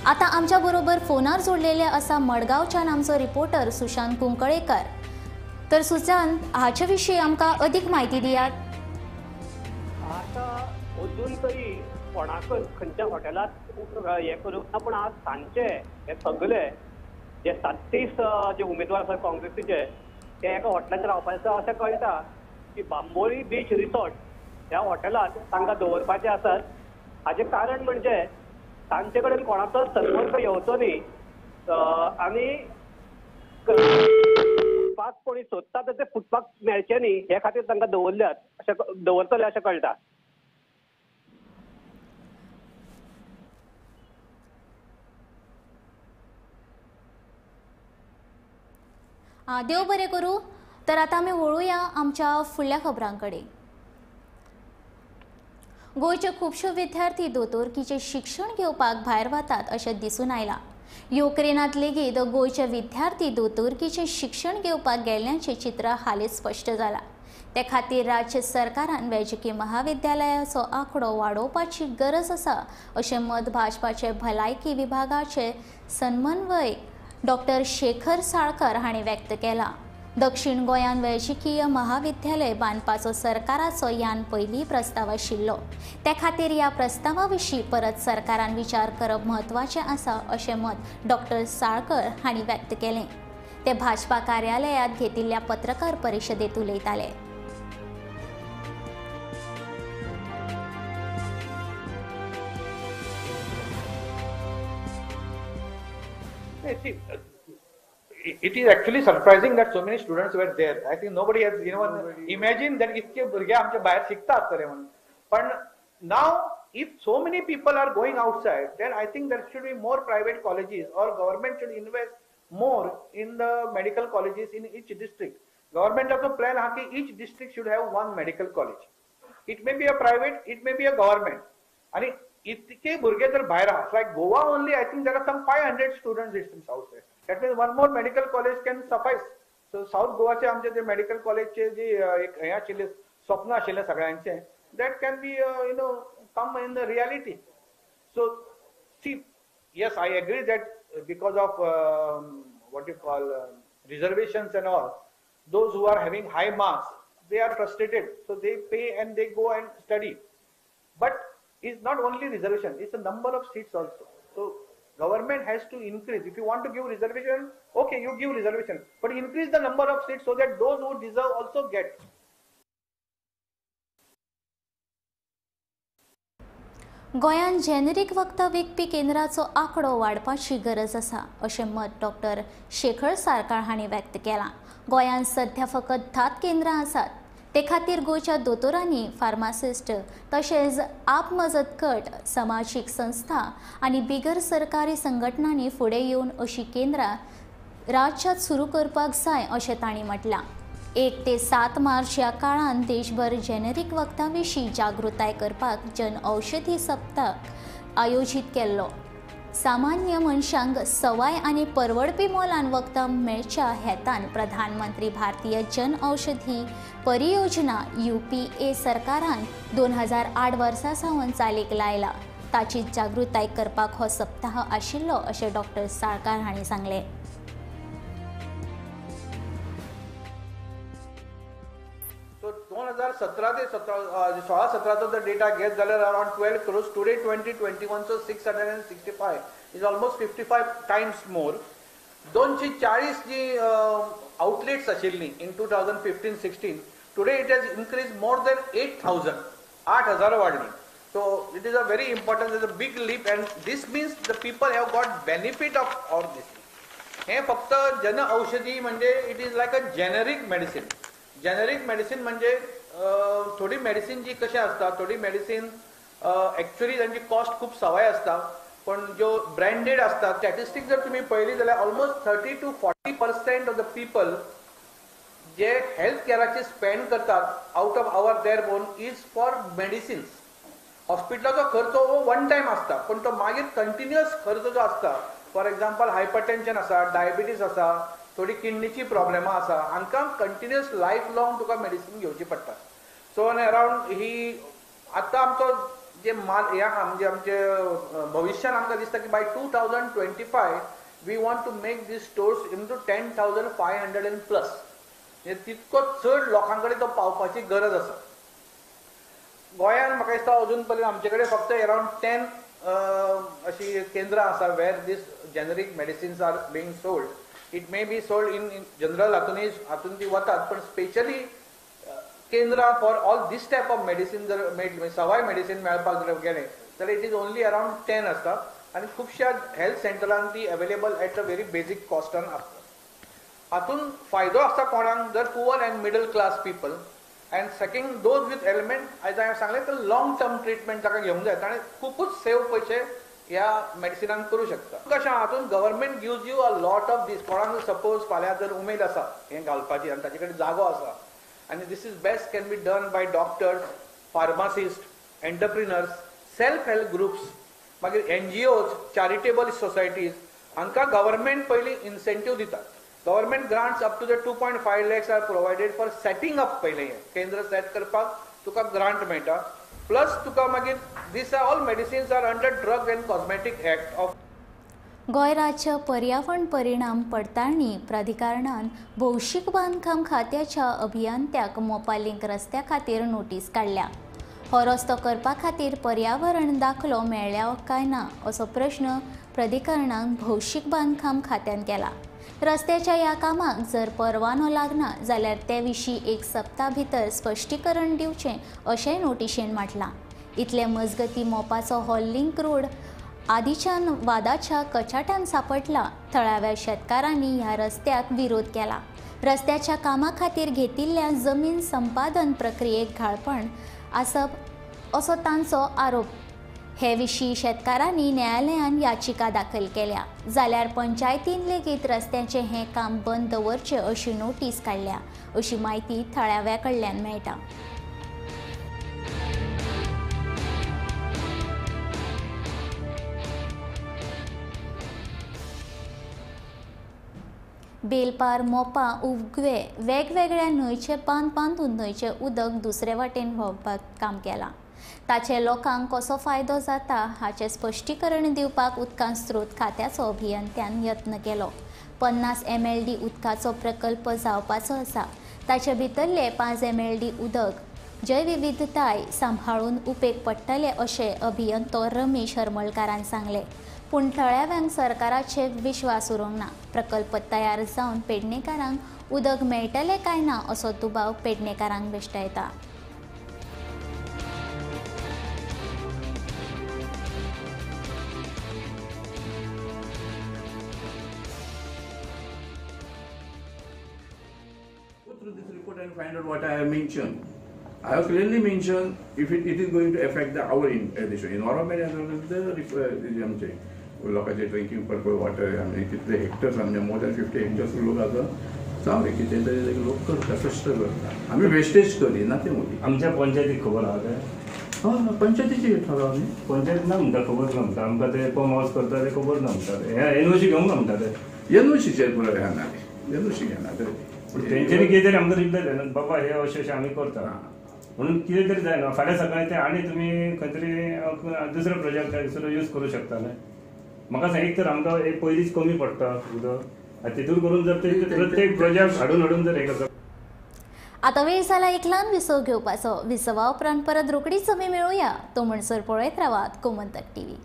आता आमच्या बरोबर फोनार जोडलेले आसा मडगांवच्यान आमचो रिपोर्टर सुशांत कुंकळेकर. तर सुशांत, हाचे विशीं आमकां अदीक म्हायती दियात. आता अजून तरी कोणाकच खंयच्या हॉटेलात हे करूंक ना, पूण आज सांजचे हे सगळे जे 37 जे उमेदवार आसा काँग्रेसीचे ते एका हॉटेलाचेर रावपाचे अशें कळटा की बांबोळी बीच रिसॉर्ट ह्या हॉटेलांत तांकां दवरपाचे आसात. हाचें कारण म्हणजे तांचे कडेन कोणाचो संपर्क येवचो न्ही आनी फुटपाथ कोणी सोदता तर ते फुटपाथ मेळचे न्ही हे खातीर तांकां दवरल्यात अशें दवरतले अशें कळटा. देव बरें करूं. तर आतां आमी वळुया आमच्या फुडल्या खबरां कडेन. गोंयचे खुबशे विद्यार्थी दोतोरकीचे शिक्षण घेवपाक भायर वतात अशें दिसून आयलां. युक्रेनांत लेगीत गोंयचे विद्यार्थी दोतोरकीचे शिक्षण घेवपाक गेल्ल्याचें चित्र हालींच स्पश्ट जालां. ते खातीर राज्य सरकारान वैजकी महाविद्यालयाचो आंकडो वाडोवपाची गरज आसा अशें मत भाजपाचे भलायकी विभागाचे समन्वयक डॉक्टर शेखर साळकर हांणी व्यक्त केलां. दक्षिण गोंयांत वैजकीय महाविद्यालय बांदपाचो सरकाराचो यान पयलीं प्रस्ताव आशिल्लो. ते खातीर ह्या प्रस्तावा विशीं परत सरकारान विचार करप म्हत्वाचें आसा अशें मत डॉक्टर साळकर हांणी व्यक्त केलें. ते भाजपा कार्यालयांत घेतिल्ल्या पत्रकार परिशदेंत उलयताले. It is actually surprising that so many students were there. I think nobody has imagined that itke burge amche bahar shikta astare म्हणून. But now if so many people are going outside, then I think there should be more private colleges or government should invest more in the medical colleges in each district. Government of the plan ha ki each district should have one medical college. It may be a private, it may be a government. And इतके भुरगे जर भायर आहा, like Goa only I think there are some 500 students in south west. That means one more medical college can suffice. So south गोवाचे आमचे जे medical कॉलेजचे जे एक हें आशिल्लें स्वप्न आशिल्लें सगळ्यांचें, that can be come in the reality. So see, yes, I agree that because of what you call reservations and all, those who are having high marks, they are frustrated, so they pay and they go and study. But it's not only reservation, it's the number of seats also. So government has to increase. If you want to give reservation, okay, you give reservation, but increase the number of seats so that those who deserve also get. गोंयांत generic वखदां विकपी केंद्राचो आंकडो वाडपाची गरज आसा अशें मत doctor Shekhar Salkar हांणी व्यक्त केलां. गोंयांत सध्या फकत 10 केंद्रां आसात. ते खातीर गोंयच्या दोतोरांनी, फार्मासिस्ट तशेंच आप मजत गट, समाजीक संस्था आनी बिगर सरकारी संघटनांनी फुडें येवन अशीं केंद्रां राज्यांत सुरू करपाक जाय अशें तांणी म्हटलां. 1 ते 7 मार्च ह्या काळांत देशभर जेनेरिक वखदां विशीं जागृताय करपाक जन औषधी सप्तक आयोजीत केल्लो. सामान्य मनशांक सवाय आनी परवडपी मोलान वखदां मेळच्या हेतान प्रधानमंत्री भारतीय जन औषधी परियोजना UPA सरकारान 2008 वर्सा सावन चालीक लायला. ताची जागृताय करपाक हो सप्ताह आशिल्लो अशें डॉक्टर साळकार हांणी सांगलें. So 2017 ते 16-17 जो डेटा घेत जाल्यार around 12 crores. Today 2021 so 665 is almost 55 times more. 240 G outlets आशिल्ली in 2015-16, today it has increased more than 8,000. 8,000 वाडली. So it is a very important, it is a big leap, and this means the people have got benefit of all this. हे फक्त जन औषधी म्हणजे it is like a generic medicine. Generic medicine म्हणजे थोडी medicine जी कशी असता, थोडी मेडिसिन ॲक्च्युअली त्यांची कॉस्ट खूप सवाय असता, पण जो ब्रँडेड असतात, स्टॅटिस्टिक जर तुम्ही पळयली जाल्यार almost 30 to 40% of the people जे हेल्थ केअराचे स्पेंड करतात out of our their own is for medicines. हॉस्पिटलाचो खर्च हो वन टायम असता, पण तो मागीर कंटिन्युअस खर्च जो असता, फॉर एक्झाम्पल हायपरटेन्शन आसा, डायबिटीज आसा, थोडी किडनीची प्रॉब्लेमां आसा, हांकां कंटिन्युअस लायफ लॉंग तुका मेडिसीन घेवची पडटा. सो अरावंड ही आतां आमचो जे माल म्हणजे आमचे भविश्यान आमकां दिसता की by 2025 we want to make these stores into 10,500 and plus. तितको चड लोकां कडेन तो पावपाची गरज आसा. गोंयांत म्हाका दिसता अजून पर्यंत आमचे कडेन फक्त अरावंड 10 अशी केंद्रां आसा where these generic medicines are being sold. It may be sold in general हातून ती वतात, पण स्पेशली केंद्रां for all this type of medicine जर सवाय मेडिसिन मेळपाक जर गेले जाल्यार इट इज ओनली अरावंड 10 आसता, आनी खुबश्या हेल्थ सेंटरांत ती available at a very basic कॉस्टान आसता. हातून फायदो आसता कोणाक, जर poor and middle class people, and second those with element, आयज हांवें सांगलें तर लॉंग टर्म ट्रिटमेंट ताका घेवंक जाय, ताणें खूबच सेव पयशे ह्या मेडिसिनान करूं शकता. कशें हातून government gives you a lot of these. कोणाक सपोज फाल्यां जर उमेद आसा हें घालपाची आनी ताचे कडेन जागो आसा, आनी this is best can be done by doctors, pharmacist, entrepreneurs, self help groups, मागीर NGOs, चॅरिटेबल सोसायटीज, हांकां गव्हर्मेंट पयलीं इन्सेंटीव दिता. Government grants up to the 2.5 lakhs are provided for setting up. पयलें केंद्र सेट करपाक तुका ग्रांट मेळटा, plus तुका मागीर these are all medicines are under drug and cosmetic act of. Goa राज्य पर्यावरण परिणाम पडताळणी प्राधिकरणान भौशीक बांदकाम खात्याच्या अभियंत्याक मोपा लिंक रस्त्या खातीर नोटीस काडल्या. हो रस्तो करपा खातीर पर्यावरण दाखलो मेळ्ळ्या काय ना असो प्रश्न प्राधिकरणान भौशीक बांदकाम खात्यान केला. रस्त्याच्या ह्या कामाक जर परवानो लागना जाल्यार ते विशीं 1 सप्ता भितर स्पश्टीकरण दिवचें अशेंय नोटिशेन म्हटलां. इतले मजगती मोपाचो हो लिंक रोड आदींच्यान वादाच्या कचाट्यान सांपडला. थळाव्या शेतकारांनी ह्या रस्त्याक विरोध केला. रस्त्याच्या कामा खातीर घेतिल्ल्या जमीन संपादन प्रक्रियेक घाळपण आसप असो तांचो आरोप. हे विशीं शेतकारांनी न्यायालयान याचिका दाखल केल्या. जाल्यार पंचायतीन लेगीत रस्त्याचें हें काम बंद दवरचें अशी नोटीस काडल्या अशी माहिती थळाव्या कडल्यान मेळटा. बेलपार मोपा उगवे वेगवेगळ्या न्हंयचे बांद बांदून न्हंयचे उदक दुसरे वाटेन व्हांवपाक काम केलां। ताचे लोकांक कसो फायदो जाता हाचे स्पश्टीकरण दिवपाक उदकां स्रोत खात्याचो अभियंत्यान यत्न केलो। 50 MLD उदकाचो प्रकल्प जावपाचो आसा। ताचे भितरले 5 MLD उदक जैवविविधताय सांबाळून उपेग पडटले अशें अभियंतो रमेश हरमळकारान सांगले। पूण थळाव्यांक सरकाराचेर विश्वास उरूंक ना। प्रकल्प तयार जावन पेडणेकारांक उदक मेळटलें काय ना असो दुबाव पेडणेकारांक बेश्टायता। Through this report and find out what I have mentioned. I have clearly mentioned if it is going to affect our environment as well as the आमचे लोकांचे ड्रिंकिंग पर्पज वॉटर आनी कितले हेक्टर्स आमचे मोर दॅन 50 हेक्टर्स लोक आसा सांगले कितें तरी लोक करता कष्ट करता आमी वेस्टेज करिना ते मदीं आमच्या पंचायतीक खबर आहा काय? हय पंचायतीची ठराव न्ही पंचायत ना म्हणटा खबर ना म्हणटा आमकां ते पंप हावस करता ते खबर ना म्हणटा हे एनओसी घेवंक ना म्हणटा ते एनओसीचेर पुराय घेना एनओसी घेना ते तेंच्यांनी कितें तरी आमकां रिप्लाय दिलें बाबा हे अशें अशें आमी करता म्हणून कितें तरी जायना फाल्यां सकाळीं ते आनी तुमी खंय तरी दुसरो प्रोजेक्ट दुसरो यूज करूं शकताले। म्हाका सांग एक तर आमकां एक पयलींच कमी पडटा उदक तितून करून जर ते प्रत्येक प्रोजेक्ट हाडून जर हे करता। आता वेळ जाला एक ल्हान विसव घेवपाचो। विसवा उपरांत परत रोखडीच आमी मेळुया। तो म्हणसर पळयत रावात गोमंतक टीव्ही।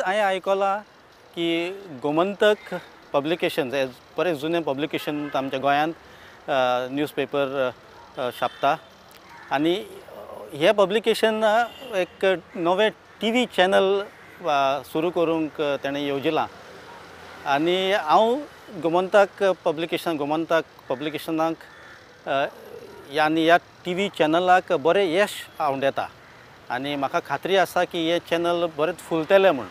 हांवें आयकलां की गोमंतक पब्लिकेशन बरें जुने पब्लिकेशन आमच्या गोंयांत न्यूजपेपर छापता आनी हे पब्लिकेशन एक नवें TV चॅनल सुरू करूंक तेणें येवजिलां आनी हांव गोमंतक पब्लिकेशनाक आनी ह्या TV चॅनलाक बरें यश हांव येता आनी म्हाका खात्री आसा की हे चॅनल बरेंच फुलतलें म्हूण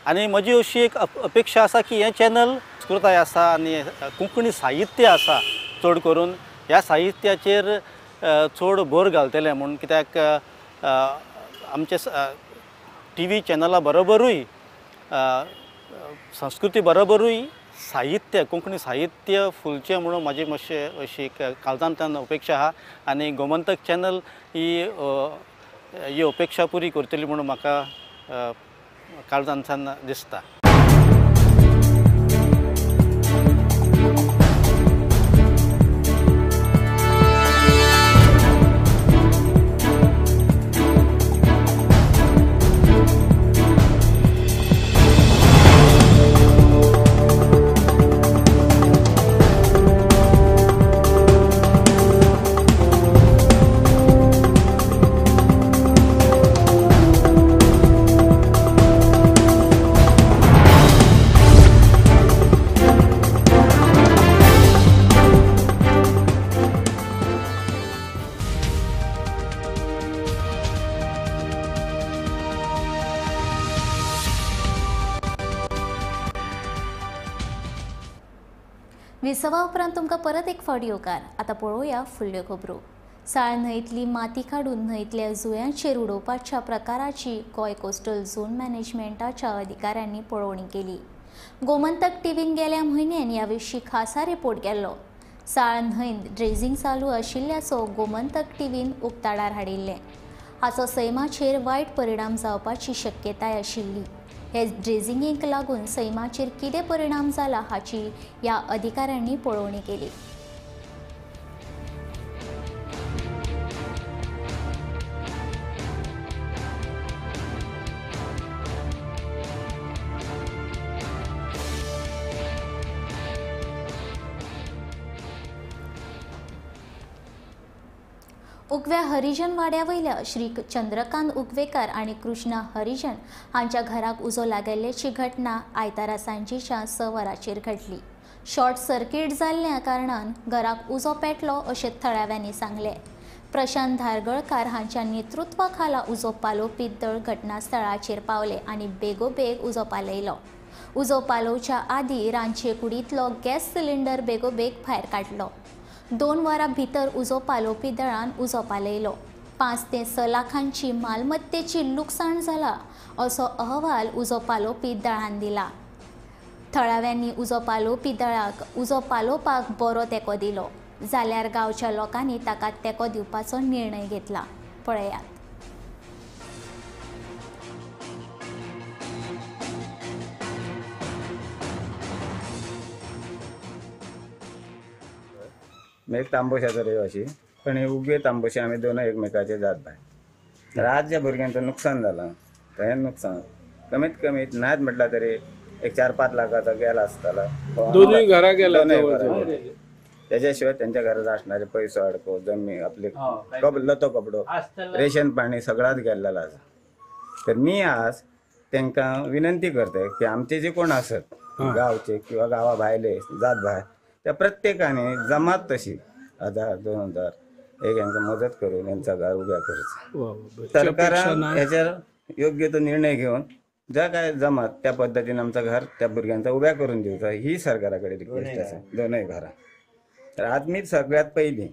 आनी म्हजी अशी एक अपेक्षा आसा की हे चॅनल संस्कृताय आसा आनी कोंकणी साहित्य आसा चड करून ह्या साहित्याचेर चड भर घालतले म्हूण कित्याक आमचे TV चॅनला बरोबरूय संस्कृती बरोबरूय साहित्य कोंकणी साहित्य फुलचें म्हणून म्हाजी मातशें अशी काळजांतल्यान अपेक्षा आहा आनी गोमंतक चॅनल ही अपेक्षा पुरी करतली म्हणून म्हाका काळजांतल्यान दिसता। विसवा उपरांत तुमकां परत एक फावट येवकार। आतां पळोवया फुडल्यो खबरो। साळ न्हंयतली माती काडून न्हंयतल्या जुंयांचेर उडोवपाच्या प्रकाराची गोंय कोस्टल झोन मॅनेजमेंटाच्या अधिकाऱ्यांनी पळोवणी केली। गोमंतक टीव्हीन गेल्या म्हयन्यान ह्या विशीं खासा रिपोर्ट केल्लो। साळ न्हंयत ड्रेजिंग चालू आशिल्ल्याचो गोमंतक टीव्हीन उक्ताडार हाडिल्लें। हाचो सैमाचेर वायट परिणाम जावपाची शक्यताय आशिल्ली। हे ड्रेजिंगेक लागून सैमाचेर कितें परिणाम जाला हाची ह्या अधिकाऱ्यांनी पळोवणी केली। उगव्या हरिजन वाड्या वयल्या श्री चंद्रकांत उगवेकार आनी कृष्णा हरिजन हांच्या घराक उजो लागिल्ल्याची घटना आयतारा सांजेच्या 6 वरांचेर घडली। शॉर्ट सर्किट जाल्ल्या कारणान घराक उजो पेटलो अशें थळाव्यांनी सांगले. प्रशांत धारगळकार हांच्या नेतृत्वाखाला उजो पालोवपी दळ घटनास्थळाचेर पावले आनी बेगोबेग उजो पालयलो. उजो पालोवच्या आदीं रांदचे कुडींतलो गॅस सिलिंडर बेगोबेग भायर काडलो. 2 वरां भितर उजो पालोवपी दळान उजो पालयलो. 5 ते 6 लाखांची मालमत्तेची लुकसाण जाला असो अहवाल उजो पालोवपी दळान दिला. थळाव्यांनी उजो पालोवपी दळाक उजो पालोवपाक बरो तेंको दिलो जाल्यार गांवच्या लोकांनी ताका तेंको दिवपाचो निर्णय घेतला. पळयात. एक तांबोशाचो रहिवाशी पण हे उबे तांबोशे आमी दोन एकमेकाचे जात भाय. तर आज ज्या भुरग्यांचं नुकसान जालां तें नुकसान कमीत कमीत नायत म्हटल्यार तरी एक 4-5 लाखाचा गेला आसतला. दोनूय घरां गेला. त्याच्या शिवाय त्यांच्या घरात असणारे पैसो अडको जमीन आपले लतो कपडो रेशन पाणी सगळाच गेल्लेला आसा. तर मी आज तांकां विनंती करते की आमचे जे कोण आसत गांवचे किंवा गांवा भायले जात भाय त्या प्रत्येकाने जमात तशी 1000-2000 एक हांकां मदत करून यांचा घर उब्या करचो. सरकारान ह्याच्यार योग्य तो निर्णय घेऊन ज्या काय जमात त्या पद्धतीने आमचं घर त्या भुरग्यांचा उब्या करून दिवचा ही सरकाराकडे रिक्वेस्ट आसा. दोनूय घरां तर आदमीच सगळ्यात पहिली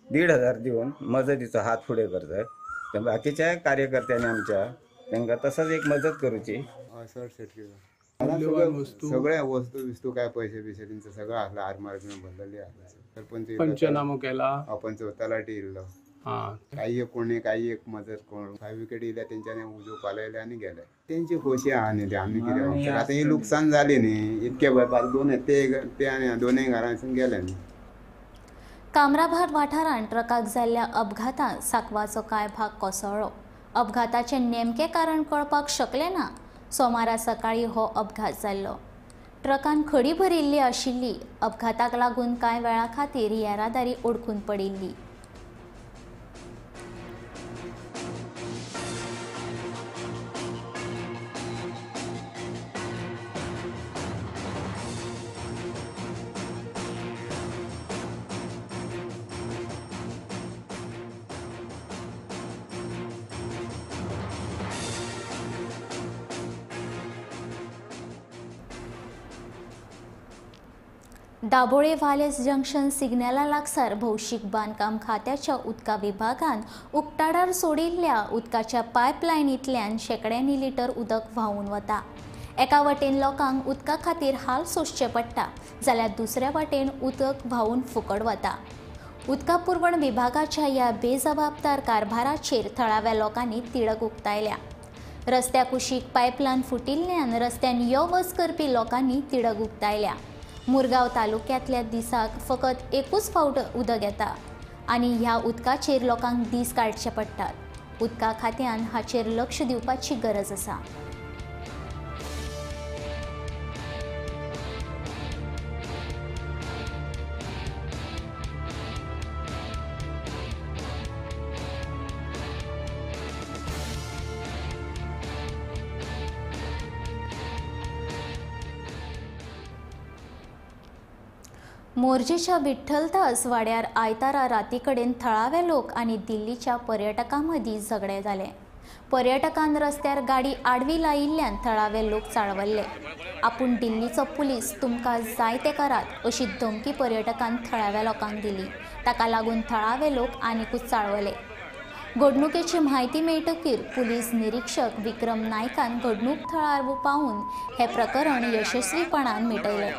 1,500 दिवन मदतीचो हात फुडें करताय. तर बाकीच्या कार्यकर्त्यांनी आमच्या तांकां तसंच एक मदत करूची. सगळ्या वस्तू बिस्तू काय पैसे बिसे तेंचं सगळं असलं आरमार भरलेली आसला. सरपंच पंचनामो केला. आपण तलाटी इल्लो काही एक कोणी काही एक मदत करून 5 विकेट येयल्या तेंच्यानी उजो पालयले आनी गेले. तेंची खोशी आहा न्ही ते आमी कितें आतां ही लुकसाण जाली न्ही इतके भरपाक 2 ते आनी दोनूय घरांसून गेले न्ही. कामराभाट वाठारांत ट्रकाक जाल्ल्या अपघातांत साकवाचो कांय भाग कोसळ्ळो. अपघाताचें नेमकें कारण कळपाक शकलें ना. सोमारा सकाळी हो अपघात जाल्लो. ट्रकान खडी भरिल्ली आशिल्ली. अपघाताक लागून कांय वेळा खातीर येरादारी ओडखून पडिल्ली. दाबोळे वालेस जंक्शन सिग्नला लागसार भौशीक बांदकाम खात्याच्या उदका विभागान उक्ताडार सोडिल्ल्या उदकाच्या पायपलायनींतल्यान शेकड्यांनी लिटर उदक व्हांवून वता. एका वटेन लोकांक उदका खातीर हाल सोंसचे पडटा जाल्यार दुसऱ्या वटेन उदक व्हांवून फुकट वता. उदका पुरवण विभागाच्या ह्या बेजबाबदार कारभाराचेर थळाव्या लोकांनी तिडक उक्तायल्या. रस्त्या कुशीक पायपलायन फुटिल्ल्यान रस्त्यान यो वच करपी लोकांनी तिडक उक्तायल्या. मुरगांव तालुक्यांतल्या दिसाक फकत एकूच फावट उदक येता आनी ह्या उदकाचेर लोकांक दीस काडचे पडटात. उदका खात्यान हाचेर लक्ष दिवपाची गरज आसा. मोर्जेच्या विठ्ठलदास वाड्यार आयतारा राती कडेन थळावे लोक आनी दिल्लीच्या पर्यटकां मदीं झगडे जाले. पर्यटकान रस्त्यार गाडी आडवी लायिल्ल्यान थळावे लोक चाळवल्ले. आपूण दिल्लीचो पुलीस तुमकां जाय तें करात अशी धमकी पर्यटकान थळाव्या लोकांक दिली. ताका लागून थळावे लोक आनीकूच चाळवले. घडणुकेची म्हायती मेळटकीर पुलीस निरीक्षक विक्रम नायकान घडणूक थळार पावून हे प्रकरण यशस्वीपणान मिटयलें.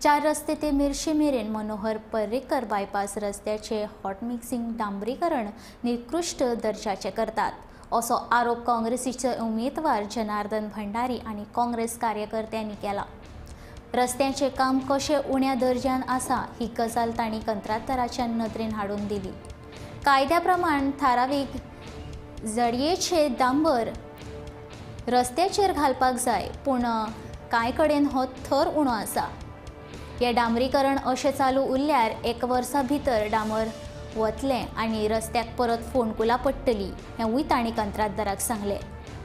चार रस्ते ते मिर्शी मेरेन मनोहर पर्रीकर बायपास रस्त्याचे हॉट मिक्सिंग डांबरीकरण निकृश्ट दर्जाचे करतात असो आरोप काँग्रेसीचे उमेदवार जनार्दन भंडारी आनी काँग्रेस कार्यकर्त्यांनी केला. रस्त्याचे काम कशें उण्या दर्ज्यान आसा ही गजाल तांणी कंत्राटदाराच्या नदरेन हाडून दिली. कायद्या प्रमाण थारावीक जडयेचे डांबर रस्त्याचेर घालपाक जाय पूण कांय कडेन हो थर उणो आसा. हे डांबरीकरण अशें चालू उरल्यार 1 वर्सा भितर डांबर वतलें आनी रस्त्याक परत फोंडकुलां पडटलीं हेंवूय तांणी कंत्राटदाराक सांगलें.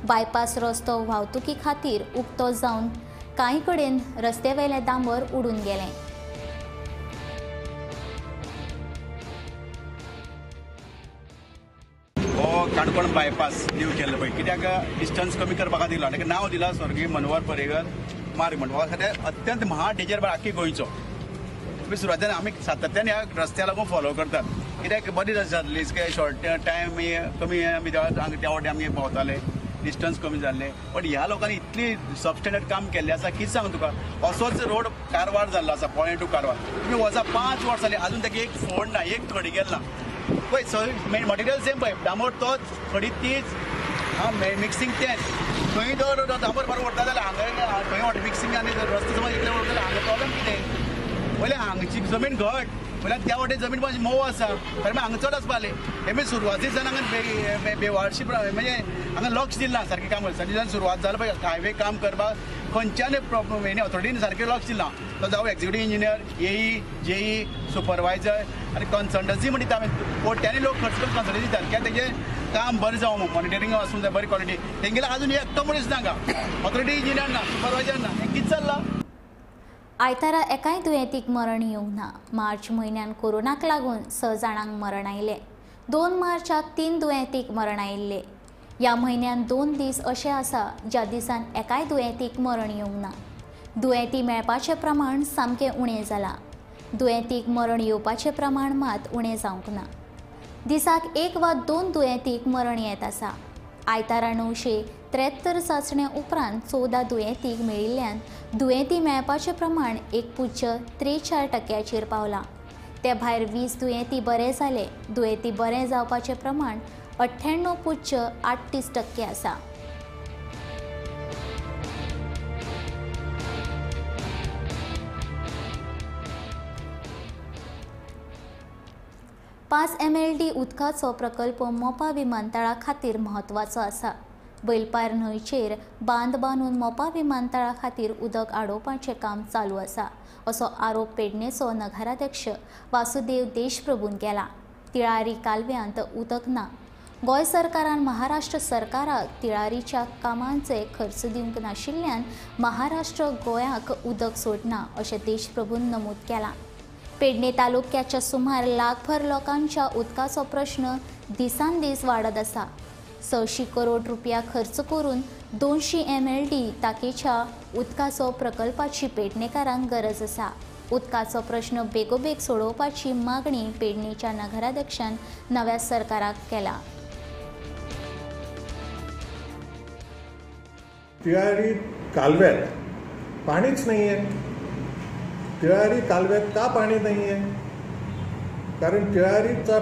बायपास रस्तो वाहतुकी खातीर उक्तो जावन कांय कडेन रस्त्यावेलें डांबर उडून गेलें. हो काणकोण बायपास न्यू केल्लो पळय, कित्याक डिस्टन्स कमी करपाक दिला, ताका नांव दिलां स्वर्गीय मनोहर पर्रीकर मार्ग म्हणून. हो खातीर अत्यंत डेंजर आख्खी गोंयचो. सुरवातेन आमी सातत्यान ह्या रस्त्या लागून फॉलो करतात, कित्याक बरी जातली शॉर्ट टायम कमी आमी त्या वाटे आमी भोंवताले, डिस्टन्स कमी जाल्ले. पण ह्या लोकांनी इतली सबस्टँडर्ड काम केल्लें आसा, कितें सांगू तुका. असोच रोड कारवार जाल्लो आसा, पोळे टू कारवार. तुमी वचा 5 वर्सां जालीं, अजून ताका एक फोड ना, एक खडी गेल ना. पळय मटेरियल सेम पळय, डांबर तोच, खडी तीच, मिक्सिंग तेंच. खंय जर डांबर बरो व्हरता जाल्यार हांगा खंय मिक्सिंग आनी रस्तो समज इतले व्हरता जाल्यार हांगा प्रॉब्लेम कितें. पयलें हांगची जमीन घट, पयल्यार त्या वाटेन जमीन मातशी मोव आसा, कारण हांगा चड आसपाले. हे सुरवातीच्यान हांगा बेवारशी म्हणजे हांगा लक्ष दिलें ना सारकें काम करता. जेन्ना सुरवात जालें पळय हायवे काम करपाक, खंयच्यानय ऑथॉरिटीन सारकें लक्ष दिलां. तो जावं executive engineer, AE, JE, supervisor आनी कन्सल्टन्सी म्हणटा आमी कोट्यांनी लोक खर्च करून कन्सल्टन्सी दितात, कित्याक तेजें काम बरें जावं म्हणून, मॉनिटरींग आसूं जाय, बरी क्वॉलिटी. तेंगेलो अजून एकटो मनीस ना हांगा, ऑथॉरिटी इंजिनियर ना, सुपरवायझर ना. हें कितें चल्लां. आयतारा एकाय दुयेंतीक मरण येवंक ना. मार्च म्हयन्यान कोरोनाक लागून 6 जाणांक मरण आयलें. 2 मार्चाक 3 दुयेंतीक मरण आयिल्ले. ह्या म्हयन्यान 2 दीस अशे आसा ज्या दिसान एकाय दुयेंतीक मरण येवंक ना. दुयेंती मेळपाचें प्रमाण सामकें उणें जालां. दुयेंतीक मरण येवपाचें प्रमाण मात उणें जावंक ना. दिसाक 1 वा 2 दुयेंतीक मरण येत आसा. आयतारा 973 चांचण्या उपरांत 14 दुयेंतीक मेळिल्ल्यान दुयेंती मेळपाचें प्रमाण 1.43% पावलां. ते भायर 20 दुयेंती बरे जाले. दुयेंती बरें जावपाचें प्रमाण 98.38% आसा. पांच MLD उदकाचो प्रकल्प मोपा विमानतळा खातीर म्हत्वाचो आसा. बैलपार न्हंयचेर बांद बांदून मोपा विमानतळा खातीर उदक आडोवपाचें काम चालू आसा, असो आरोप पेडणेचो नगराध्यक्ष वासुदेव देशप्रभून केला. तिळारी कालव्यांत उदक ना. गोंय सरकारान महाराष्ट्र सरकाराक तिळारीच्या कामांचे खर्च दिवंक नाशिल्ल्यान महाराष्ट्र गोंयाक उदक सोडना, अशें देशप्रभून नमूद केलां. पेडणे तालुक्याच्या सुमार लाखभर लोकांच्या उदकाचो प्रश्न दिसान दीस वाडत आसा. 600 करोड रुपया खर्च करून 200 MLD ताकेच्या उदकाचो प्रकल्पाची पेडणेकारांक गरज आसा. उदकाचो प्रश्न बेगोबेग सोडोवपाची मागणी पेडणेच्या नगराध्यक्षान नव्या सरकाराक केला. तिळारी कालव्यात पाणीच नाही आहे. तिळारी कालव्यात का पाणी नाही आहे? कारण तिळारीचा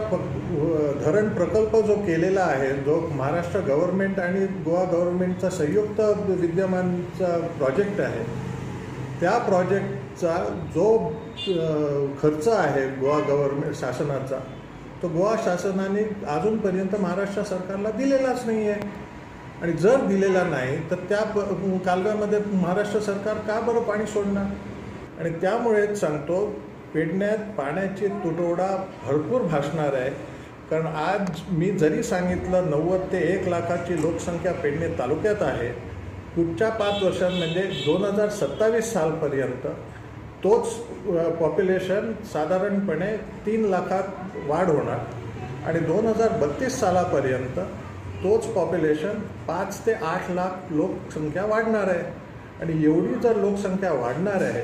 धरण प्रकल्प जो केलेला आहे, जो महाराष्ट्र गव्हर्नमेंट आणि गोवा गव्हर्नमेंटचा संयुक्त विद्यमानचा प्रोजेक्ट आहे, त्या प्रोजेक्टचा जो खर्च आहे गोवा गव्हर्नमेंट शासनाचा, तो गोवा शासनाने अजूनपर्यंत महाराष्ट्र सरकारला दिलेलाच नाही आहे. आणि जर दिलेला नाही तर त्या कालव्यामध्ये महाराष्ट्र सरकार का बरं पाणी सोडणार? आणि त्यामुळेच सांगतो, पेडण्यात पाण्याची तुटवडा भरपूर भासणार आहे. कारण आज मी जरी सांगितलं 90 ते 1 लाखाची लोकसंख्या पेडणे तालुक्यात आहे, पुढच्या 5 वर्षात म्हणजे 2027 सालपर्यंत तोच पॉप्युलेशन साधारणपणे 3 लाखात वाढ होणार आणि 2032 सालापर्यंत तोच पॉप्युलेशन 5 ते 8 लाख लोकसंख्या वाढणार आहे. आणि एवढी जर लोकसंख्या वाढणार आहे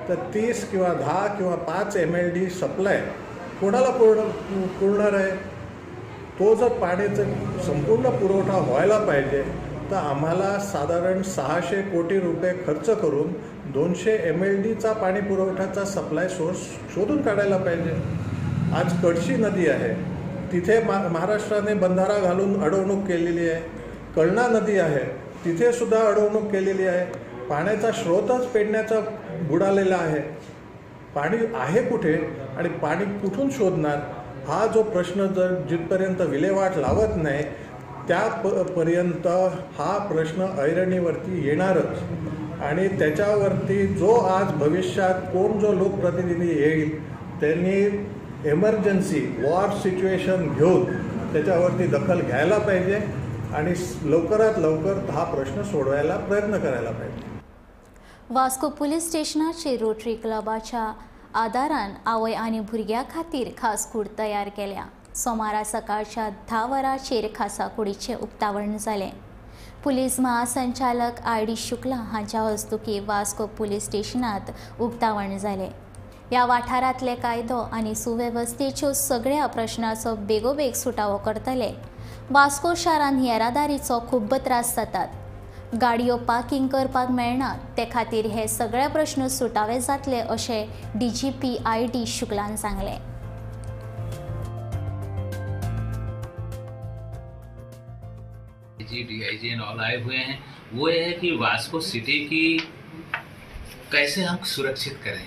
तर 30 किंवा 10 किंवा 5 MLD सप्लाय कोणाला पुरणार आहे? तो जर पाण्याचा संपूर्ण पुरवठा व्हायला पाहिजे तर आम्हाला साधारण 600 कोटी रुपये खर्च करून 200 MLDचा पाणी पुरवठ्याचा सप्लाय सोर्स शोधून काढायला पाहिजे. आज कडशी नदी आहे, तिथे महाराष्ट्राने बंधारा घालून अडवणूक केलेली आहे. कळणा नदी आहे, तिथे सुद्धा अडवणूक केलेली आहे. पाण्याचा स्रोतच पेडण्याचा बुडालेला आहे. पाणी आहे कुठे आणि पाणी कुठून शोधणार? हा जो प्रश्न जर जिथपर्यंत विल्हेवाट लावत नाही त्यापर्यंत हा प्रश्न ऐरणीवरती येणारच. आणि त्याच्यावरती जो आज भविष्यात कोण जो लोकप्रतिनिधी येईल त्यांनी एमर्जन्सी वॉर सिच्युएशन घेऊन त्याच्यावरती दखल घ्यायला पाहिजे आणि लवकरात लवकर हा प्रश्न सोडवायला प्रयत्न करायला पाहिजे. वास्को पुलीस स्टेशनाचेर रोटरी क्लबाच्या आदारान आवय आनी भुरग्यां खातीर खास कूड तयार केल्या. सोमारा सकाळच्या 10 वरांचेर खासा कुडीचें उक्तावण जालें. पुलीस महासंचालक ID शुक्ला हांच्या हस्तुकी वास्को पुलीस स्टेशनांत उक्तावण जालें. ह्या वाठारांतले कायदो आनी सुवेवस्थेच्यो सगळ्या प्रश्नांचो बेगोबेग सुटावो करतले. वास्को शारांत येरादारीचो खूब त्रास जातात. गाडयो पार्किंग करपाक मेळना, ते खातीर हे सगळे प्रश्न सुटावे जातले अशें DGP ID शुक्लान सांगलें. DIG एंड ऑल आए हुए हैं, वो ये है कि वास्को सिटी की कैसे हम सुरक्षित करें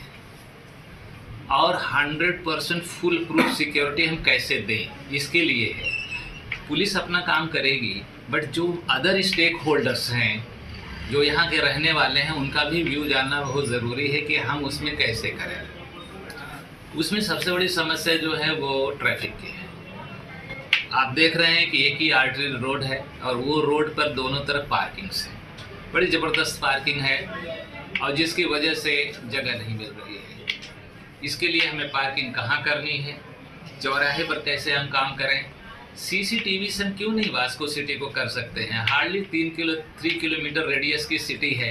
और 100% फुल प्रूफ सिक्योरिटी हम कैसे दें, इसके लिए है. पुलिस अपना काम करेगी, बट जो अदर स्टेक होल्डर्स हैं, जो यहाँ के रहने वाले हैं, उनका भी व्यू जानना बहुत ज़रूरी है कि हम उसमें कैसे करें. उसमें सबसे बड़ी समस्या जो है वो ट्रैफिक की है. आप देख रहे हैं कि एक ही आर्टरी रोड है और वो रोड पर दोनों तरफ पार्किंग है, बड़ी ज़बरदस्त पार्किंग है और जिसकी वजह से जगह नहीं मिल रही है. इसके लिए हमें पार्किंग कहाँ करनी है, चौराहे पर कैसे हम काम करें. CCTV से हम क्यों नहीं वास्को सिटी को कर सकते हैं. हार्डली 3 किलोमीटर रेडियस की सिटी है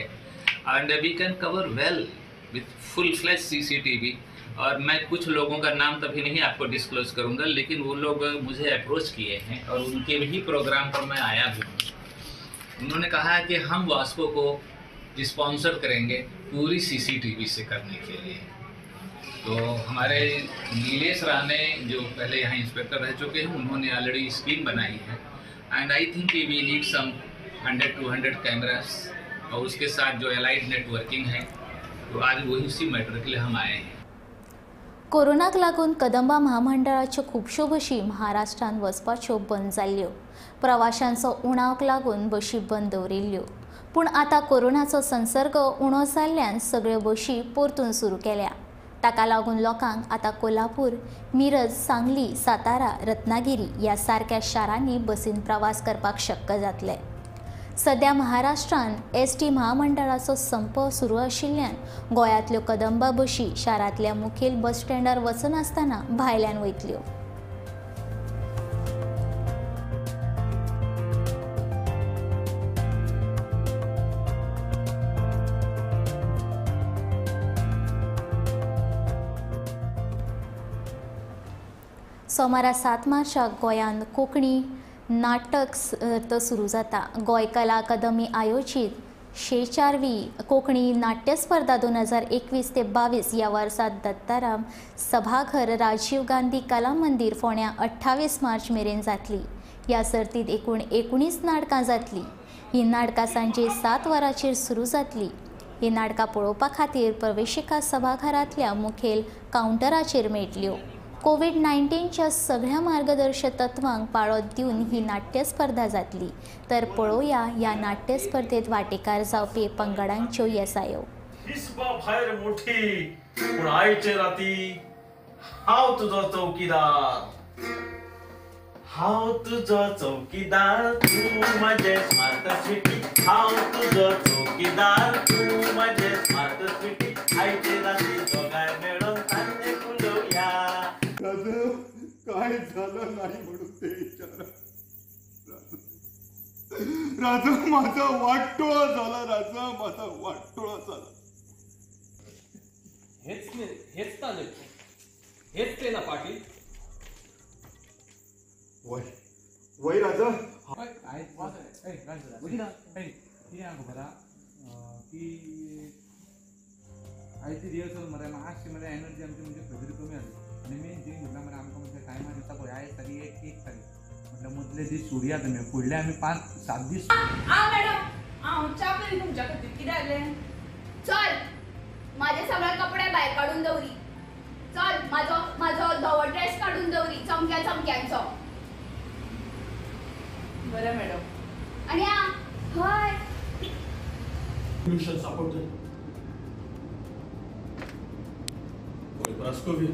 and we can cover well with full flash CCTV. और मैं कुछ लोगों का नाम तभी नहीं आपको डिस्क्लोज करूंगा, लेकिन वो लोग मुझे अप्रोच किए हैं और उनके भी प्रोग्राम पर मैं आया भी हूँ. उन्होंने कहा है कि हम वास्को को स्पॉन्सर करेंगे पूरी CCTV से करने के लिए. तो हमारे नीलेश राणे जो पहले यहाँ इंस्पेक्टर रह चुके हैं, उन्होंने ऑलरेडी स्कीम बनाई है and I think we need some 100-200 cameras और उसके साथ जो एलाइड नेटवर्किंग है. तो आज वही उसी मैटर के लिए हम आए हैं. कोरोनाक लागून कदंबा महामंडळाच्यो खुबश्यो बशी महाराष्ट्रांत वचपाच्यो बंद जाल्ल्यो. प्रवाशांचो उणावक लागून बशी बंद दवरिल्ल्यो. पूण आतां कोरोनाचो संसर्ग उणो जाल्ल्यान सगळ्यो बशी परतून सुरू केल्या. ताका लागून लोकांक आतां कोल्हापूर, मिरज, सांगली, सातारा, रत्नागिरी ह्या सारक्या शारांनी बसीन प्रवास करपाक शक्य जातलें. सध्या महाराष्ट्रांत ST महामंडळाचो संप सुरू आशिल्ल्यान गोंयांतल्यो कदंबा बशी शारांतल्या मुखेल बस स्टँडार वचनासतना भायल्यान वयतल्यो. सोमारा 7 मार्चाक गोंयांत कोंकणी नाटक सर्त सुरू जाता. गोंय कला अकादमी आयोजीत 46वी कोंकणी नाट्य स्पर्धा 2021 ते 22 ह्या वर्सा दत्ताराम सभाघर राजीव गांधी कला मंदिर फोंड्यां 28 मार्च मेरेन जातली. ह्या सर्तींत एकूण 19 नाटकां जातली. ही नाटकां सांजे 7 वरांचेर सुरू जातली. ही नाटकां पळोवपा खातीर प्रवेशिका सभाघरांतल्या मुखेल कावंटराचेर मेळटल्यो. कोविड-19च्या सगळ्या मार्गदर्शक तत्वांक पाळो दिवन ही नाट्य स्पर्धा जातली. तर पळोवया ह्या नाट्य स्पर्धेत वांटेकार जावपी पंगडांच्यो येसायो. हिसबा भायर मोठी पूण आयचे राती हांव तुजो चौकीदार, हांव तुजो चौकीदार, तूं म्हजे स्मार्ट स्वीटी, हांव तुजो चौकीदार, तूं म्हजे स्मार्ट स्वीटी. आयचे राती दोगांय मेळून तांचे कुलोया. काय झालं नाही म्हणून ते विचारा. राजा माझा वाटोळा झाला, राजा माझा वाटोळा झाला. हेच चालेल, हेच ते ना पाटील. वय वय राजा आयची रिहर्सल मरे मातशी मरे एनर्जी आमची म्हणजे खंय कमी जाली आनी मेन थींग म्हटल्यार मरे आमकां म्हणजे टायमार दिता पळय आयज तारीख एक तारीख म्हटल्यार मदले दीस सोडया तुमी. फुडले आमी 5-7 दीस. मॅडम हांव च्या करी तुमच्या खातीर. कितें जालें? चल माझे सगळे कपडे भायर काडून दवरी. चल माझो धवो ड्रेस काडून दवरी चमक्यांचो. बरें मॅडम. आनी हय सोल्युशन सापडतोय. वास्कोव्य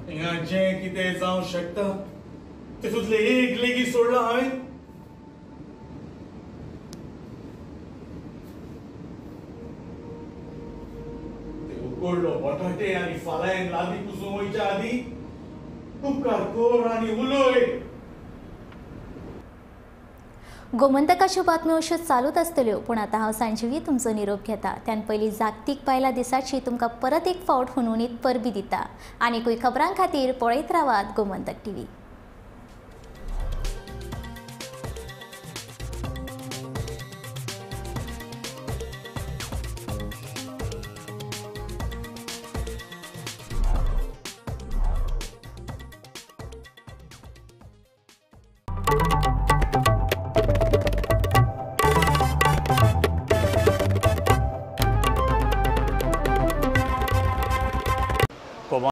हिंगा जें कितें जावंक शकता तेतूंतले एक लेगी सोडला हांवें. उकडलो बटाटे आनी फाल्यां लादी पुसून वयच्या आदी उपकार कर आनी उलय. गोमंतकाच्यो बातम्यो अश्यो चालूच आसतल्यो, पूण आतां हांव सांजवी तुमचो निरोप घेता. त्यान पयलीं जागतीक बायलां दिसाची तुमकां परत एक फावट हुनहुनीत परबी दिता. आनीकूय खबरां खातीर पळयत रावात गोमंतक TV.